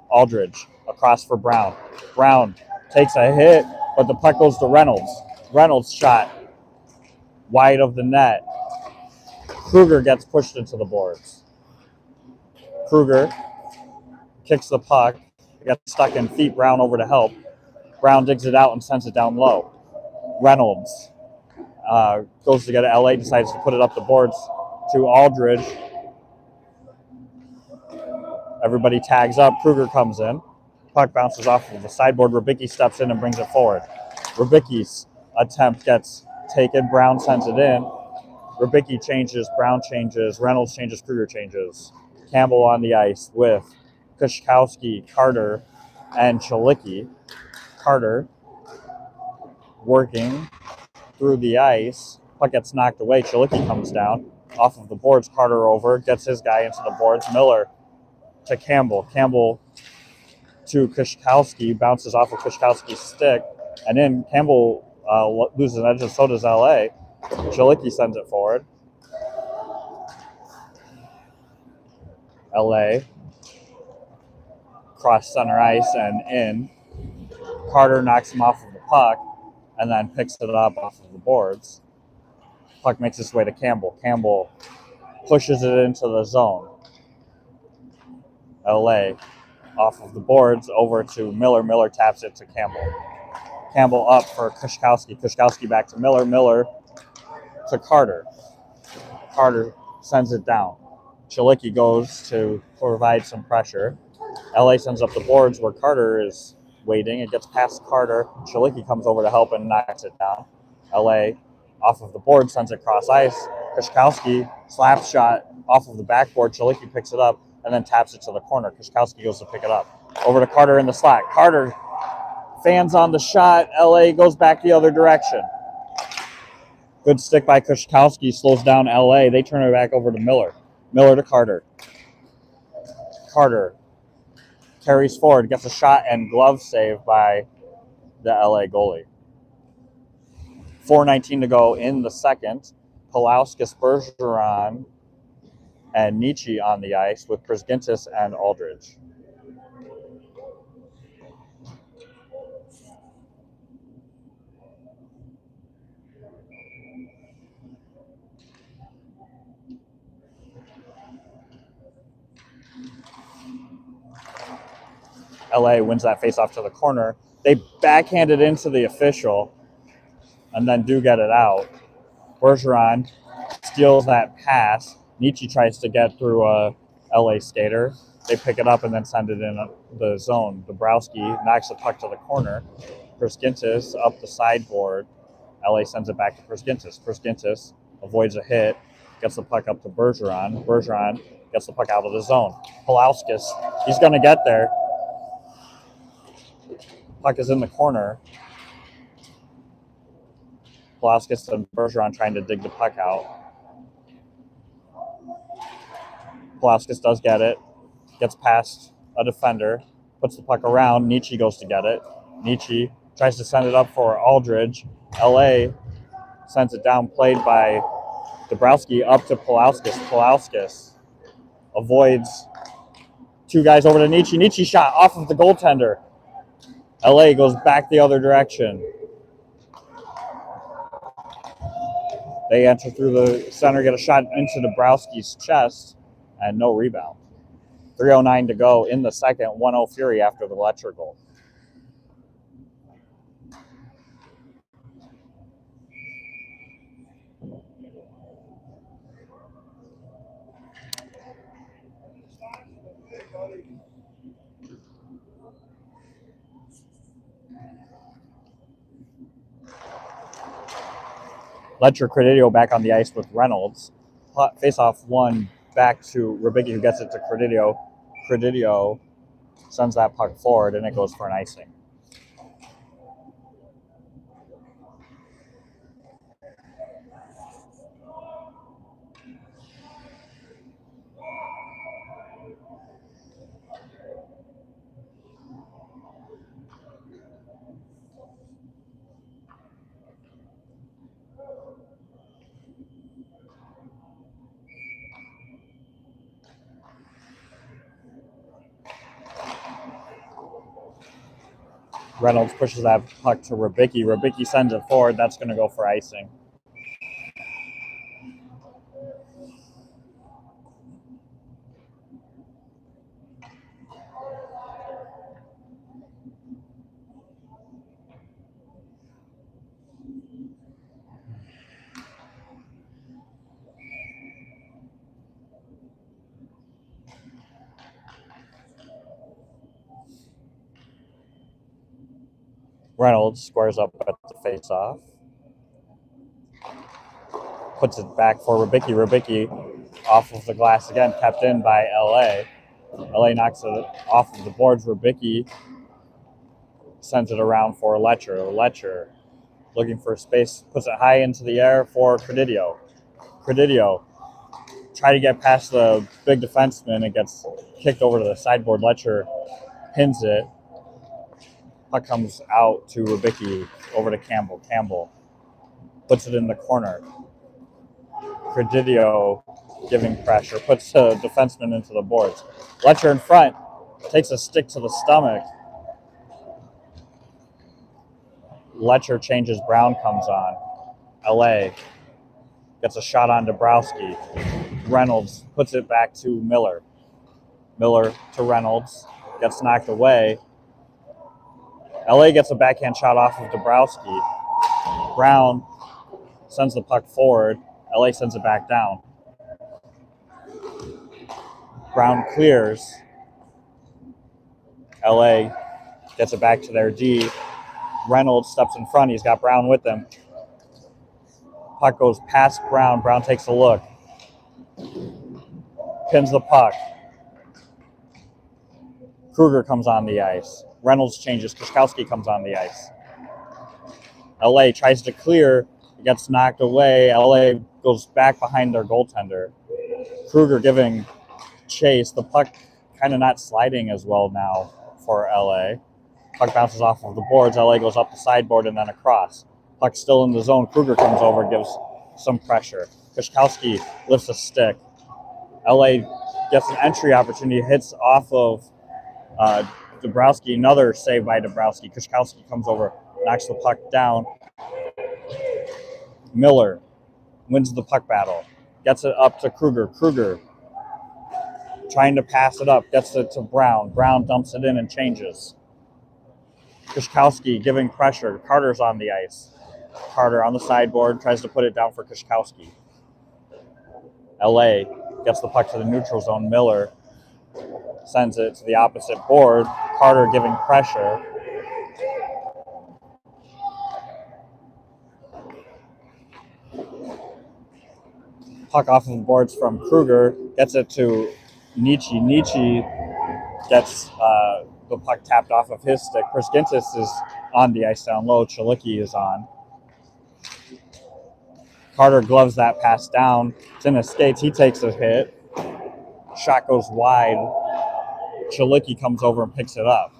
Aldridge across for Brown. Brown takes a hit, but the puck goes to Reynolds. Reynolds shot wide of the net. Kruger gets pushed into the boards. Kruger kicks the puck. Gets stuck in feet. Brown over to help. Brown digs it out and sends it down low. Reynolds goes to get it. LA decides to put it up the boards to Aldridge. Everybody tags up. Kruger comes in. Puck bounces off of the sideboard. Rubicki steps in and brings it forward. Rubicki's attempt gets taken. Brown sends it in. Rubicki changes. Brown changes. Reynolds changes. Kruger changes. Campbell on the ice with Kushkowski, Carter, and Chalicki. Carter working through the ice. Puck gets knocked away. Chalicki comes down off of the boards. Carter over, gets his guy into the boards. Miller to Campbell. Campbell to Kushkowski, bounces off of Kushkowski's stick, and then Campbell loses an edge, and so does LA. Chalicki sends it forward. LA cross center ice and in. Carter knocks him off of the puck and then picks it up off of the boards. Puck makes its way to Campbell. Campbell pushes it into the zone. LA off of the boards over to Miller. Miller taps it to Campbell. Campbell up for Kushkowski. Kushkowski back to Miller. Miller to Carter. Carter sends it down. Chilicki goes to provide some pressure. LA sends up the boards where Carter is waiting. It gets past Carter. Chilicki comes over to help and knocks it down. LA off of the board sends it cross ice. Kushkowski slap shot off of the backboard. Chilicki picks it up and then taps it to the corner. Kushkowski goes to pick it up. Over to Carter in the slot. Carter fans on the shot. LA goes back the other direction. Good stick by Kushkowski, slows down LA. They turn it back over to Miller. Miller to Carter. Carter carries forward, gets a shot and glove save by the LA goalie. 4:19 to go in the second. Pulauskas, Bergeron, and Nietzsche on the ice with Prisgintis and Aldridge. LA wins that faceoff to the corner. They backhand it into the official and then do get it out. Bergeron steals that pass. Nietzsche tries to get through a LA skater. They pick it up and then send it in the zone. Dabrowski knocks the puck to the corner. Prisgintis up the sideboard. LA sends it back to Prisgintis. Prisgintis avoids a hit, gets the puck up to Bergeron. Bergeron gets the puck out of the zone. Pulauskas, he's going to get there. Puck is in the corner. Pulauskas and Bergeron trying to dig the puck out. Pulauskas does get it. Gets past a defender. Puts the puck around. Nietzsche goes to get it. Nietzsche tries to send it up for Aldridge. LA sends it down, played by Dabrowski up to Pulauskas. Pulauskas avoids two guys over to Nietzsche. Nietzsche shot off of the goaltender. LA goes back the other direction. They enter through the center, get a shot into Dabrowski's chest, and no rebound. 3:09 to go in the second, 1-0 Fury after the Letcher goal. Letcher Credidio back on the ice with Reynolds. Face-off one back to Rubicki, who gets it to Credidio. Credidio sends that puck forward, and it goes for an icing. Reynolds pushes that puck to Rubicki. Rubicki sends it forward. That's going to go for icing. Reynolds squares up at the face-off. Puts it back for Rubicki. Rubicki off of the glass again, kept in by LA. LA knocks it off of the boards. Rubicki sends it around for Letcher. Letcher looking for space, puts it high into the air for Credidio. Credidio try to get past the big defenseman. It gets kicked over to the sideboard. Letcher pins it. Puck comes out to Rubicki, over to Campbell. Campbell puts it in the corner. Credidio giving pressure, puts a defenseman into the boards. Letcher in front, takes a stick to the stomach. Letcher changes, Brown comes on. LA gets a shot on Dabrowski. Reynolds puts it back to Miller. Miller to Reynolds, gets knocked away. LA gets a backhand shot off of Dabrowski. Brown sends the puck forward. LA sends it back down. Brown clears. LA gets it back to their D. Reynolds steps in front. He's got Brown with him. Puck goes past Brown. Brown takes a look. Pins the puck. Kruger comes on the ice. Reynolds changes. Kiskowski comes on the ice. LA tries to clear. It gets knocked away. LA goes back behind their goaltender. Kruger giving chase. The puck kind of not sliding as well now for LA. Puck bounces off of the boards. LA goes up the sideboard and then across. Puck still in the zone. Kruger comes over, gives some pressure. Kiskowski lifts a stick. LA gets an entry opportunity, hits off of Dabrowski. Another save by Dabrowski. Kiskowski comes over, knocks the puck down. Miller wins the puck battle. Gets it up to Kruger. Kruger trying to pass it up. Gets it to Brown. Brown dumps it in and changes. Kiskowski giving pressure. Carter's on the ice. Carter on the sideboard tries to put it down for Kiskowski. LA gets the puck to the neutral zone. Miller sends it to the opposite board. Carter giving pressure. Puck off of the boards from Kruger. Gets it to Nietzsche. Nietzsche gets the puck tapped off of his stick. Chris Gintis is on the ice down low. Chalicki is on. Carter gloves that pass down. It's in his skates. He takes a hit. Shot goes wide. Chalicki comes over and picks it up.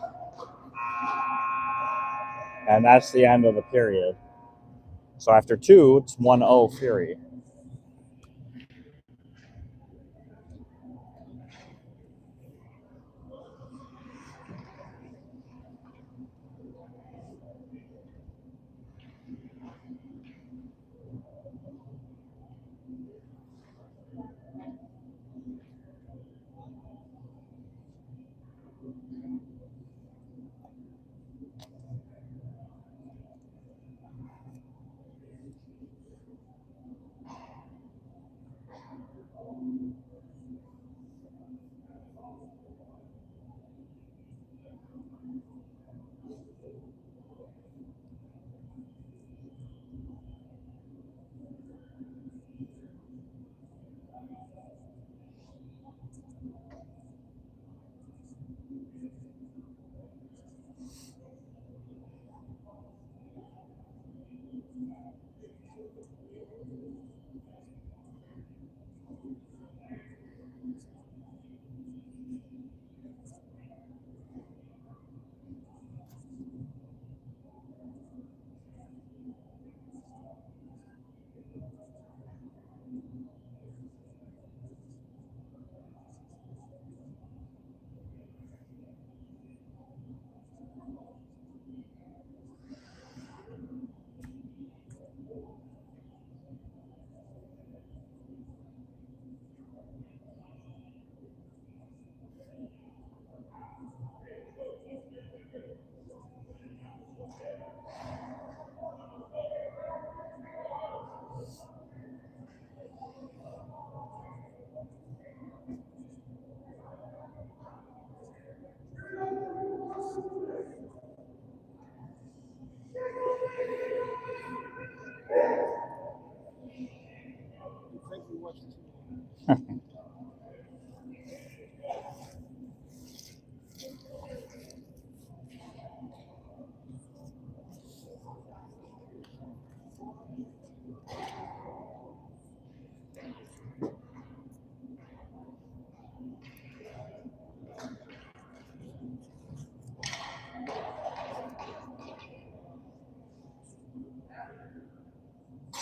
And that's the end of the period. So after 2, it's 1-0 Fury.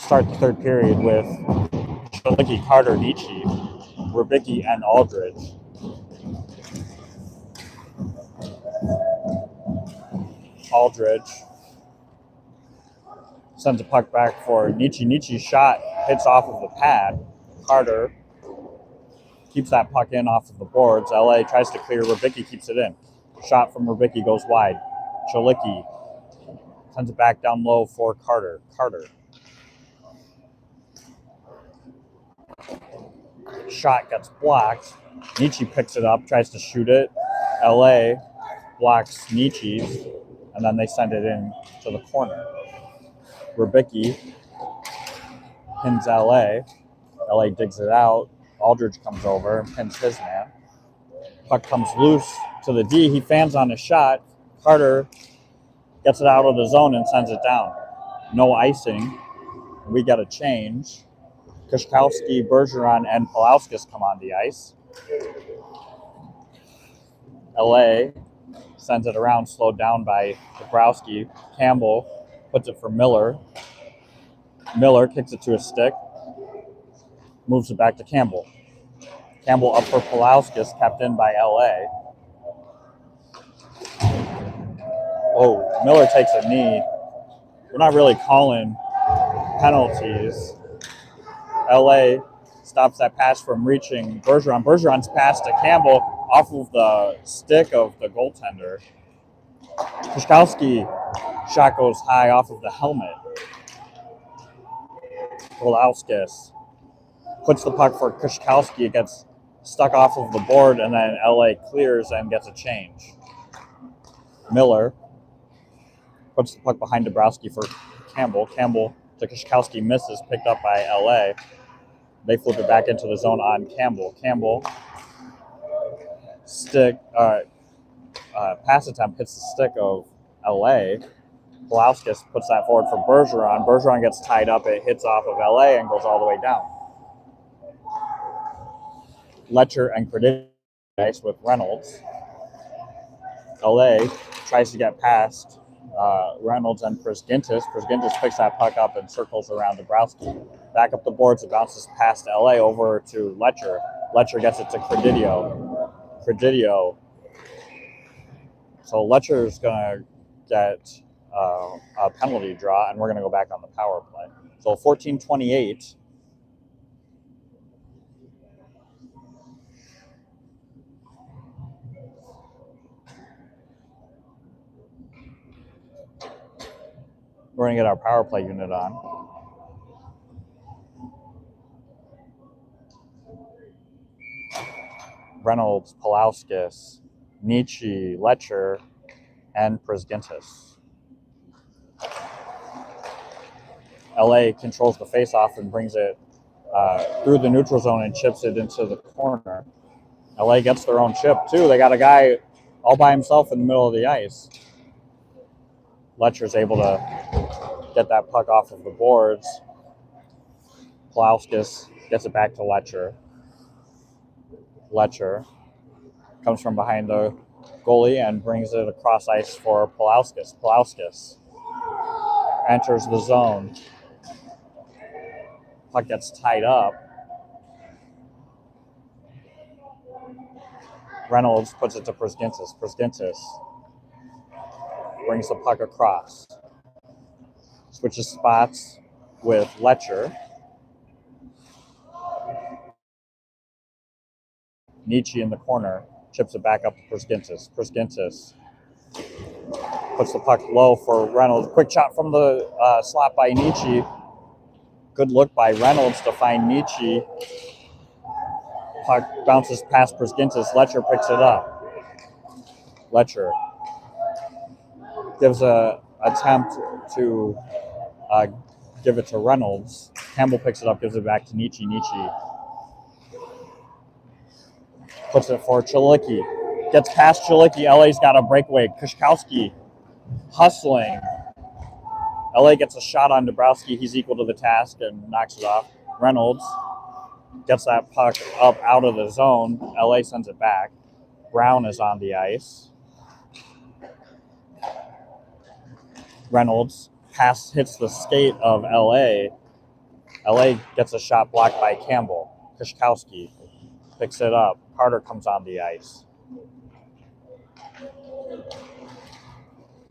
Start the third period with Chalicki, Carter, Nietzsche, Rubicki, and Aldridge. Aldridge sends a puck back for Nietzsche. Nietzsche's shot hits off of the pad. Carter keeps that puck in off of the boards. LA tries to clear. Rubicki keeps it in. Shot from Rubicki goes wide. Chalicki Sends it back down low for Carter. Shot gets blocked. Nietzsche picks it up, tries to shoot it. LA blocks Nietzsche's, and then they send it in to the corner. Rubicki pins LA. LA digs it out. Aldridge comes over and pins his man. Puck comes loose to the D. He fans on a shot. Carter gets it out of the zone and sends it down. No icing. We get a change. Kushkowski, Bergeron, and Pulauskas come on the ice. LA sends it around, slowed down by Dabrowski. Campbell puts it for Miller. Miller kicks it to a stick. Moves it back to Campbell. Campbell up for Pulauskas, kept in by LA. Oh, Miller takes a knee. We're not really calling penalties. LA stops that pass from reaching Bergeron. Bergeron's pass to Campbell off of the stick of the goaltender. Kushkowski shot goes high off of the helmet. Pulauskas puts the puck for Kushkowski. It gets stuck off of the board, and then LA clears and gets a change. Miller puts the puck behind Dabrowski for Campbell. Campbell to Kushkowski misses, picked up by LA. They flip it back into the zone on Campbell. Campbell pass attempt hits the stick of LA. Pulauskas puts that forward for Bergeron. Bergeron gets tied up. It hits off of LA and goes all the way down. Letcher and Credidio with Reynolds. LA tries to get past Reynolds and Prisgintis. Prisgintis picks that puck up and circles around Dabrowski. Back up the boards, it bounces past LA over to Letcher. Letcher gets it to Credidio. So Letcher's going to get a penalty draw, and we're going to go back on the power play. So 14:28. We're going to get our power play unit on. Reynolds, Pulauskas, Nietzsche, Letcher, and Prisgintis. LA controls the faceoff and brings it through the neutral zone and chips it into the corner. LA gets their own chip, too. They got a guy all by himself in the middle of the ice. Letcher's able to get that puck off of the boards. Pulauskas gets it back to Letcher. Letcher comes from behind the goalie and brings it across ice for Pulauskas. Pulauskas enters the zone. Puck gets tied up. Reynolds puts it to Prisgintis. Prisgintis brings the puck across. Switches spots with Letcher. Nietzsche in the corner. Chips it back up to Prisgintis. Prisgintis puts the puck low for Reynolds. Quick shot from the slot by Nietzsche. Good look by Reynolds to find Nietzsche. Puck bounces past Prisgintis. Letcher picks it up. Letcher gives a attempt to give it to Reynolds. Campbell picks it up, gives it back to Nietzsche. Nietzsche puts it for Chilicki. Gets past Chilicki. LA's got a breakaway. Kushkowski hustling. LA gets a shot on Dabrowski. He's equal to the task and knocks it off. Reynolds gets that puck up out of the zone. LA sends it back. Brown is on the ice. Reynolds pass hits the skate of LA. LA gets a shot blocked by Campbell. Kushkowski picks it up. Carter comes on the ice.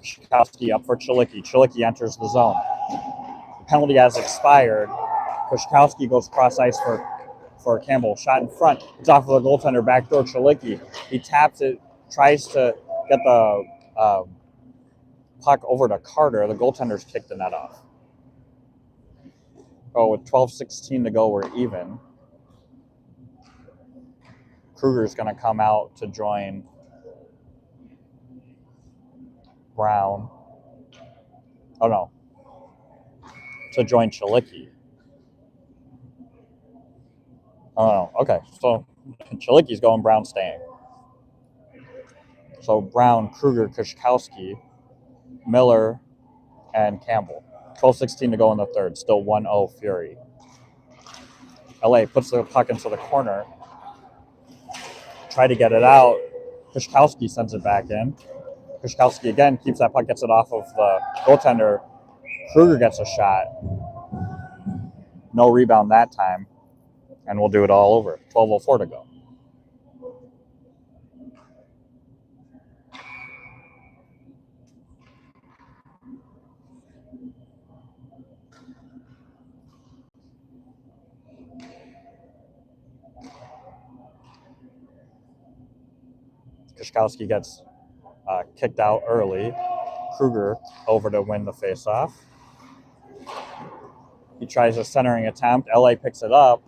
Kushkowski up for Chilicki. Chilicki enters the zone. The penalty has expired. Kushkowski goes cross ice for Campbell. Shot in front. It's off of the goaltender. Backdoor Chilicki. He taps it. Tries to get the puck over to Carter. The goaltender's kicked the net off. Oh, with 12:16 to go, we're even. Kruger's going to come out to join Brown. Oh, no. To join Chalicki. Oh, no. Okay. So Chalicki's going, Brown staying. So Brown, Kruger, Kushkowski, Miller, and Campbell. 12:16 to go in the third. Still 1-0 Fury. LA puts the puck into the corner. Try to get it out. Kushkowski sends it back in. Kushkowski again keeps that puck, gets it off of the goaltender. Kruger gets a shot. No rebound that time. And we'll do it all over. 12:04 to go. Kushkowski gets kicked out early. Kruger over to win the faceoff. He tries a centering attempt. LA picks it up.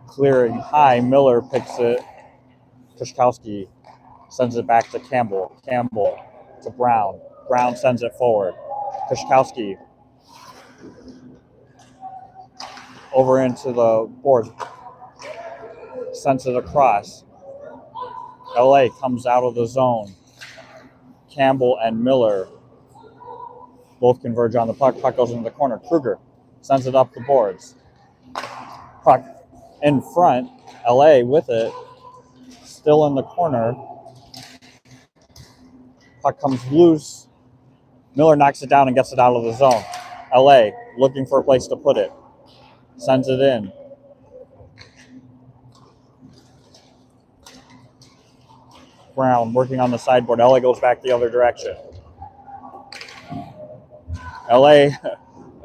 Clearing high. Miller picks it. Kushkowski sends it back to Campbell. Campbell to Brown. Brown sends it forward. Kushkowski over into the board. Sends it across. LA comes out of the zone. Campbell and Miller both converge on the puck. Puck goes into the corner. Kruger sends it up the boards. Puck in front. LA with it. Still in the corner. Puck comes loose. Miller knocks it down and gets it out of the zone. LA looking for a place to put it. Sends it in. Brown working on the sideboard. LA goes back the other direction. LA,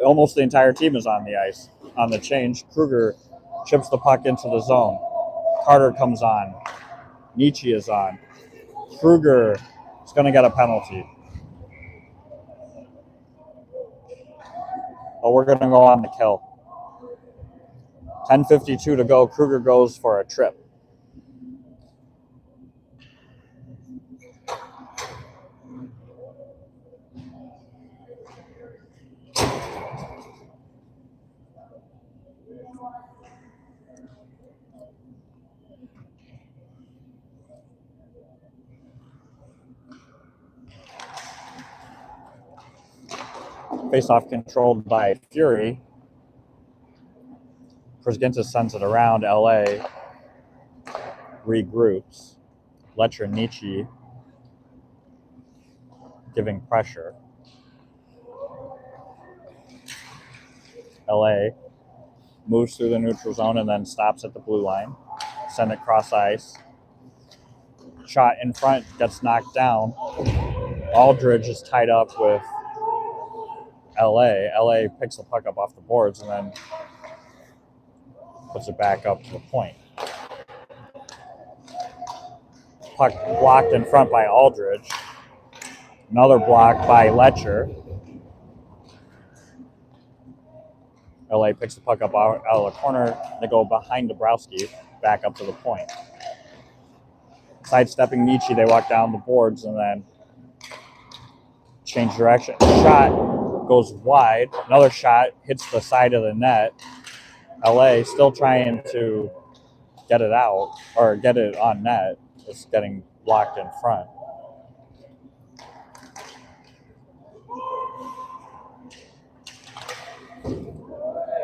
almost the entire team is on the ice. On the change, Kruger chips the puck into the zone. Carter comes on. Nietzsche is on. Kruger is going to get a penalty. But we're going to go on the kill. 10:52 to go. Kruger goes for a trip. Face-off controlled by Fury. Prusgintis sends it around. LA regroups. Letcher and Nietzsche giving pressure. LA moves through the neutral zone and then stops at the blue line. Send it cross ice. Shot in front gets knocked down. Aldridge is tied up with LA. LA picks the puck up off the boards and then puts it back up to the point. Puck blocked in front by Aldridge. Another block by Letcher. LA picks the puck up out of the corner. They go behind Dabrowski, back up to the point. Sidestepping Nietzsche, they walk down the boards and then change direction. Shot goes wide. Another shot hits the side of the net. LA still trying to get it out or get it on net. It's getting blocked in front.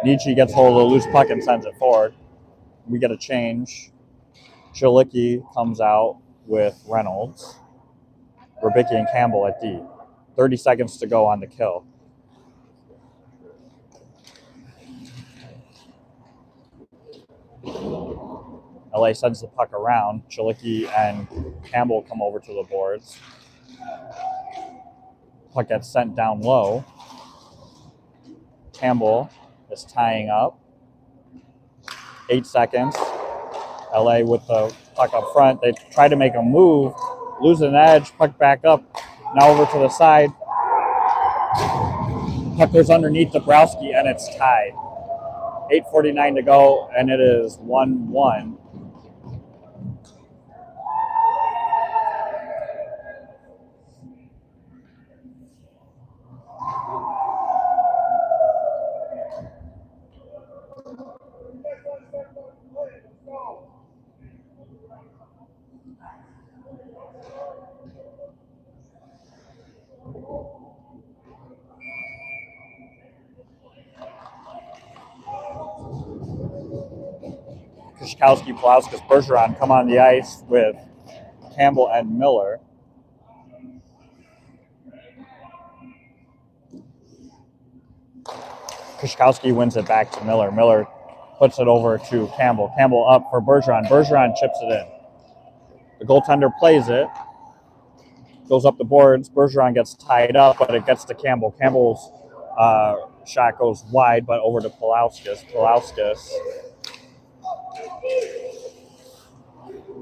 Nietzsche gets hold of the loose puck and sends it forward. We get a change. Chalicki comes out with Reynolds. Rubicki and Campbell at D. 30 seconds to go on the kill. LA sends the puck around. Chalicki and Campbell come over to the boards. Puck gets sent down low. Campbell is tying up. 8 seconds. LA with the puck up front. They try to make a move, lose an edge, puck back up. Now over to the side. Puck goes underneath Dabrowski, and it's tied. 8:49 to go, and it is 1-1. Krzyzkowski, Pulauskas, Bergeron come on the ice with Campbell and Miller. Krzyzkowski wins it back to Miller. Miller puts it over to Campbell. Campbell up for Bergeron. Bergeron chips it in. The goaltender plays it. Goes up the boards. Bergeron gets tied up, but it gets to Campbell. Campbell's shot goes wide, but over to Pulauskas. Pulauskas.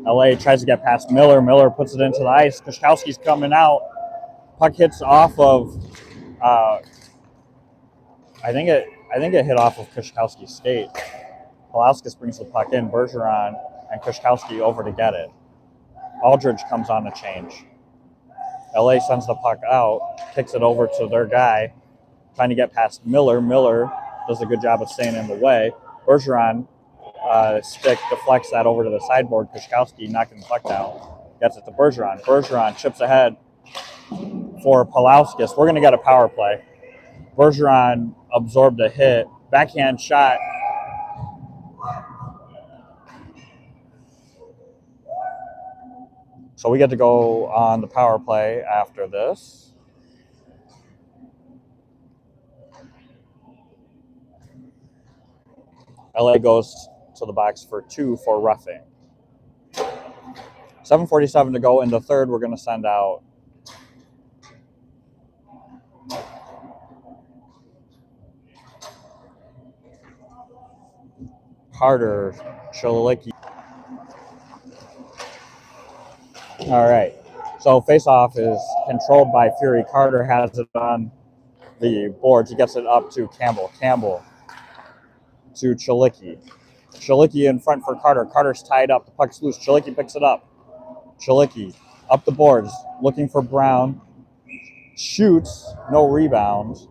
LA tries to get past Miller. Miller puts it into the ice. Krzyzkowski's coming out. Puck hits off of. I think it hit off of Krzyzkowski's skate. Pulauskas brings the puck in. Bergeron and Krzyzkowski over to get it. Aldridge comes on to change. LA sends the puck out, kicks it over to their guy, trying to get past Miller. Miller does a good job of staying in the way. Bergeron stick deflects that over to the sideboard. Krzyzkowski knocking the puck down. Gets it to Bergeron. Bergeron chips ahead for Pulauskas. We're going to get a power play. Bergeron absorbed a hit. Backhand shot. So we get to go on the power play after this. LA goes to the box for 2 for roughing. 7:47 to go in the third. We're going to send out Carter, Chilicki. All right. So face-off is controlled by Fury. Carter has it on the boards. He gets it up to Campbell. Campbell to Chilicki. Chilicki in front for Carter. Carter's tied up. The puck's loose. Chilicki picks it up. Chilicki up the boards, looking for Brown. Shoots. No rebounds.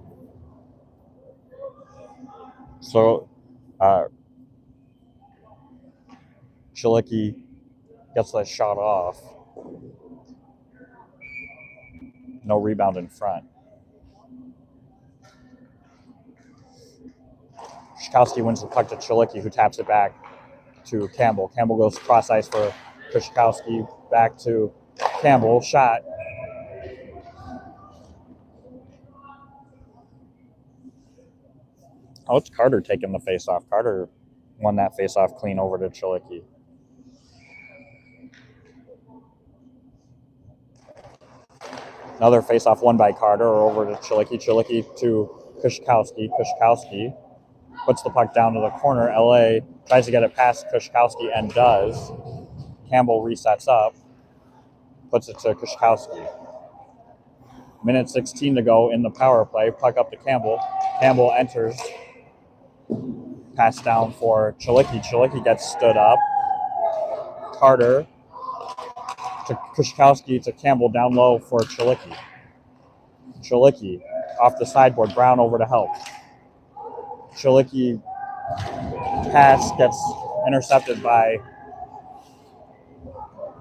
So Chilicki gets that shot off. No rebound in front. Krzyzkowski wins the puck to Chilicki, who taps it back to Campbell. Campbell goes cross ice for Krzyzkowski, back to Campbell. Shot. Oh, it's Carter taking the face-off. Carter won that face-off clean over to Chilicki. Another face-off won by Carter over to Chilicki. Chilicki to Krzyzkowski. Krzyzkowski puts the puck down to the corner. LA tries to get it past Krzyzkowski and does. Campbell resets up. Puts it to Krzyzkowski. Minute 16 to go in the power play. Puck up to Campbell. Campbell enters. Pass down for Chilicki. Chilicki gets stood up. Carter to Krzyzkowski to Campbell down low for Chilicki. Chilicki off the sideboard. Brown over to help. Chilicki pass gets intercepted by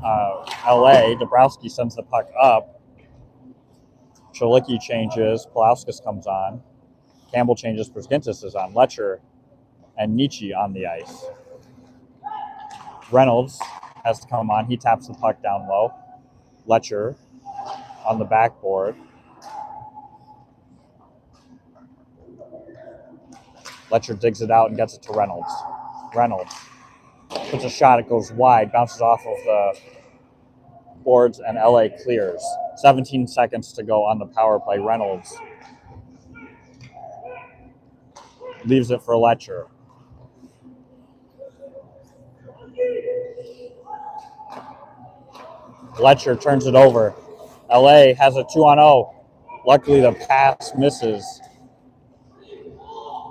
LA. Dabrowski sends the puck up. Chilicki changes. Pulauskas comes on. Campbell changes. Pruskintis is on. Letcher and Nietzsche on the ice. Reynolds has to come on. He taps the puck down low. Letcher on the backboard. Letcher digs it out and gets it to Reynolds. Reynolds puts a shot. It goes wide. Bounces off of the boards, and LA clears. 17 seconds to go on the power play. Reynolds leaves it for Letcher. Letcher turns it over. LA has a 2-on-0. Luckily, the pass misses.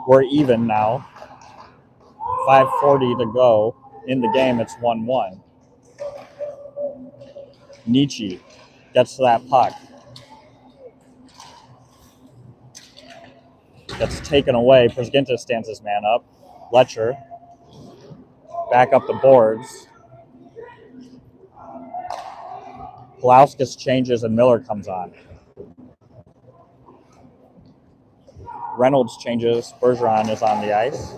We're even now. 5:40 to go in the game. It's 1-1. Nietzsche gets to that puck. Gets taken away. Przgintis stands his man up. Letcher back up the boards. Blauskis changes and Miller comes on. Reynolds changes. Bergeron is on the ice.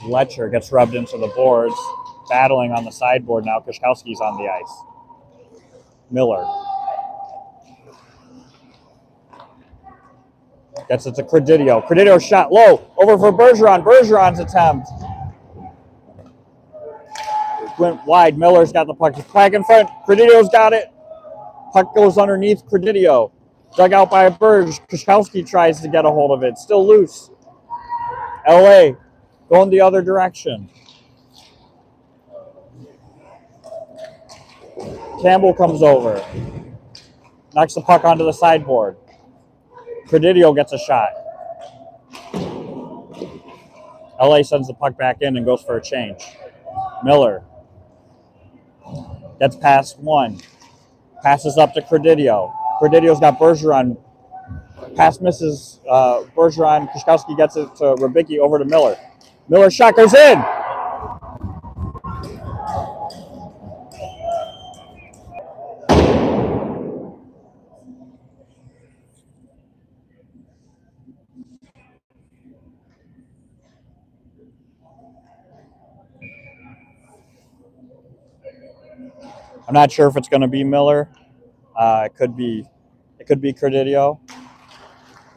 Letcher gets rubbed into the boards. Battling on the sideboard now. Kushkowski's on the ice. Miller gets it to Credidio. Credidio shot low. Over for Bergeron. Bergeron's attempt went wide. Miller's got the puck. Flag in front. Credidio's got it. Puck goes underneath Credidio. Dug out by Berge. Kushkowski tries to get a hold of it. Still loose. LA going the other direction. Campbell comes over. Knocks the puck onto the sideboard. Credidio gets a shot. LA sends the puck back in and goes for a change. Miller gets past one. Passes up to Credidio. Credidio's got Bergeron. Pass misses Bergeron. Kushkowski gets it to Rybicki over to Miller. Miller's shot goes in. I'm not sure if it's going to be Miller. It could be Credidio.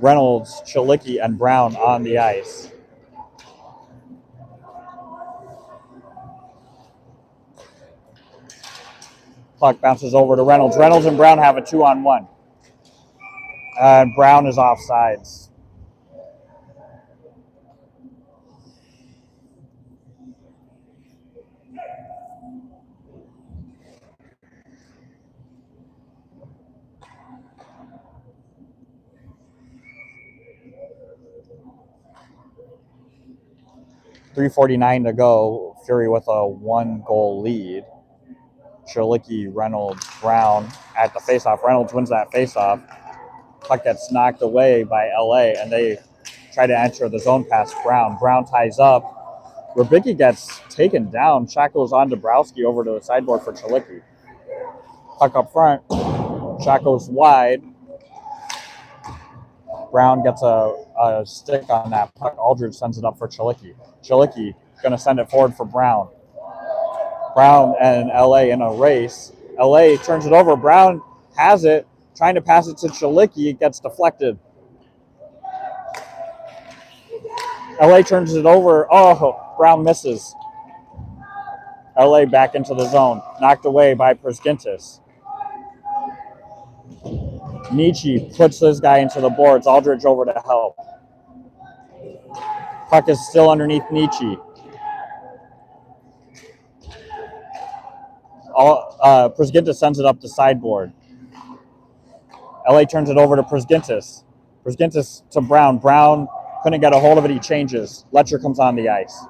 Reynolds, Chalicki, and Brown on the ice. Puck bounces over to Reynolds. Reynolds and Brown have a 2-on-1. And Brown is offsides. .349 to go. Fury with a 1-goal lead. Chalicki, Reynolds, Brown at the faceoff. Reynolds wins that faceoff. Puck gets knocked away by LA, and they try to enter the zone past Brown. Brown ties up. Rybicki gets taken down. Shot goes on to Dabrowski over to the sideboard for Chalicki. Puck up front. Shot goes wide. Brown gets a stick on that puck. Aldridge sends it up for Chalicki. Chalicki going to send it forward for Brown. Brown and LA in a race. LA turns it over. Brown has it. Trying to pass it to Chalicki. It gets deflected. LA turns it over. Oh, Brown misses. LA back into the zone. Knocked away by Przgintis. Nietzsche puts this guy into the boards. Aldridge over to help. Puck is still underneath Nietzsche. Przgintis sends it up the sideboard. LA turns it over to Przgintis. Przgintis to Brown. Brown couldn't get a hold of it. He changes. Letcher comes on the ice.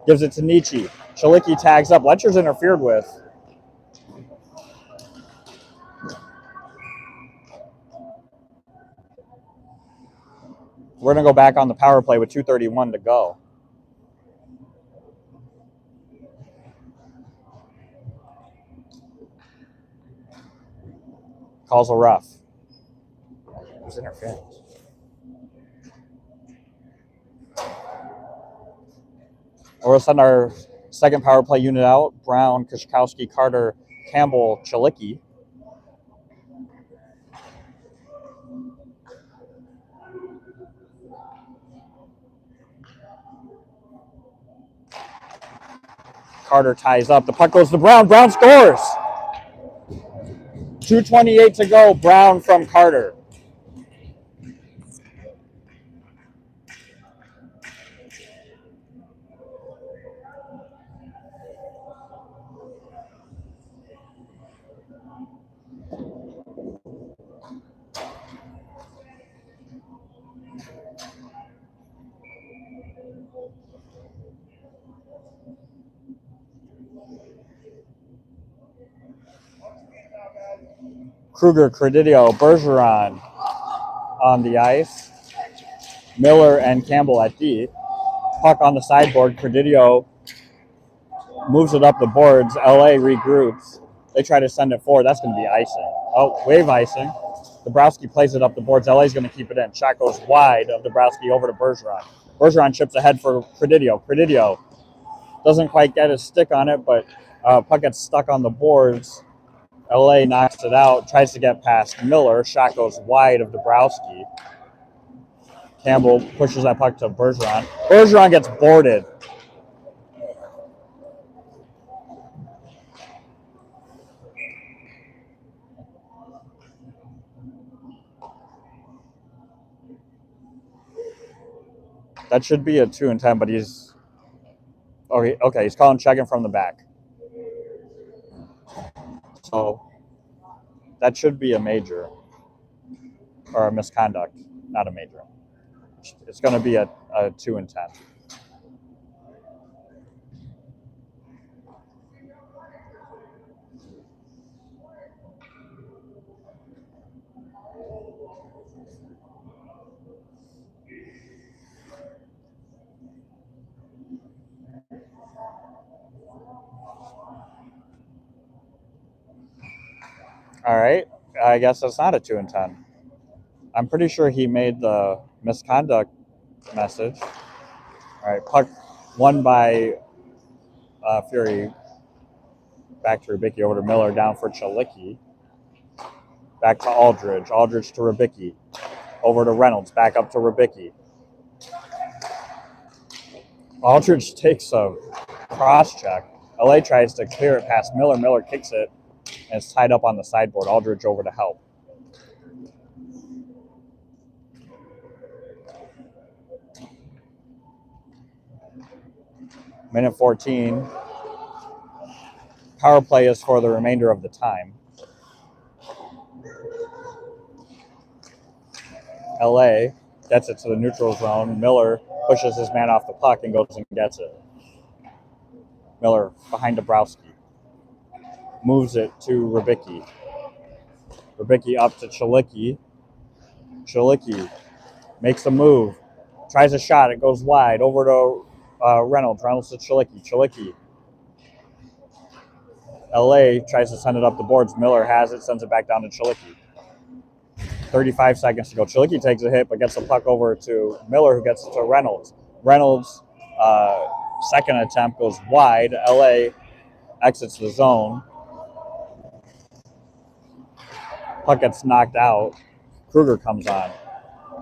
Gives it to Nietzsche. Chalicki tags up. Letcher's interfered with. We're going to go back on the power play with 2:31 to go. Calls a rough. It was interference. We'll send our second power play unit out. Brown, Kushkowski, Carter, Campbell, Chalicki. Carter ties up. The puck goes to Brown. Brown scores. 2:28 to go. Brown from Carter. Kruger, Credidio, Bergeron on the ice. Miller and Campbell at D. Puck on the sideboard. Credidio moves it up the boards. LA regroups. They try to send it forward. That's going to be icing. Oh, wave icing. Dabrowski plays it up the boards. LA's going to keep it in. Shot goes wide of Dabrowski over to Bergeron. Bergeron chips ahead for Credidio. Credidio doesn't quite get his stick on it, but puck gets stuck on the boards. LA knocks it out, tries to get past Miller. Shot goes wide of Dabrowski. Campbell pushes that puck to Bergeron. Bergeron gets boarded. That should be a 2 and 10, but he's okay. He's calling checking from the back. So that should be a major or a misconduct, not a major. It's going to be a 2 and 10. All right. I guess that's not a 2 and 10. I'm pretty sure he made the misconduct message. All right. Puck won by Fury. Back to Rybicki, over to Miller, down for Chalicki. Back to Aldridge. Aldridge to Rybicki. Over to Reynolds. Back up to Rybicki. Aldridge takes a cross check. LA tries to clear it past Miller. Miller kicks it, and it's tied up on the sideboard. Aldridge over to help. Minute 14. Power play is for the remainder of the time. LA gets it to the neutral zone. Miller pushes his man off the puck and goes and gets it. Miller behind Dabrowski. Moves it to Rybicki. Rybicki up to Chalicki. Chalicki makes a move. Tries a shot. It goes wide. Over to Reynolds. Reynolds to Chalicki. Chalicki. LA tries to send it up the boards. Miller has it. Sends it back down to Chalicki. 35 seconds to go. Chalicki takes a hit, but gets the puck over to Miller, who gets it to Reynolds. Reynolds' second attempt goes wide. LA exits the zone. Puck gets knocked out. Kruger comes on.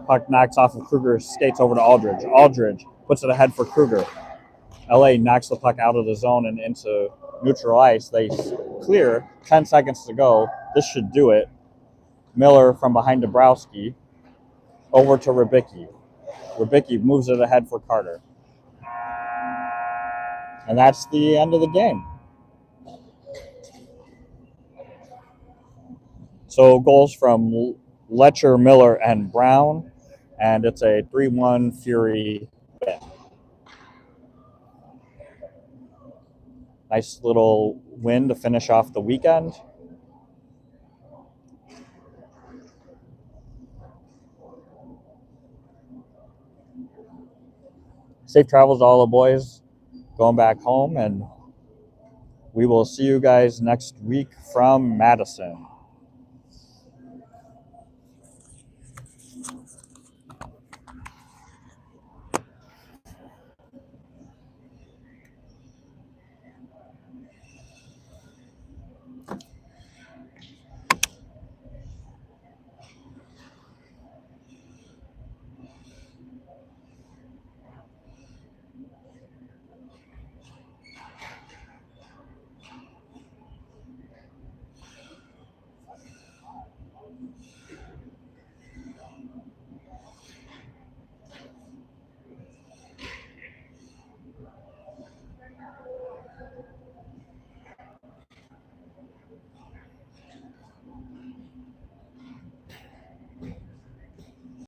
Puck knocks off of Kruger, skates over to Aldridge. Aldridge puts it ahead for Kruger. LA knocks the puck out of the zone and into neutral ice. They clear. 10 seconds to go. This should do it. Miller from behind Dabrowski. Over to Rybicki. Rybicki moves it ahead for Carter. And that's the end of the game. So goals from Letcher, Miller, and Brown. And it's a 3-1 Fury win. Nice little win to finish off the weekend. Safe travels to all the boys going back home, and we will see you guys next week from Madison.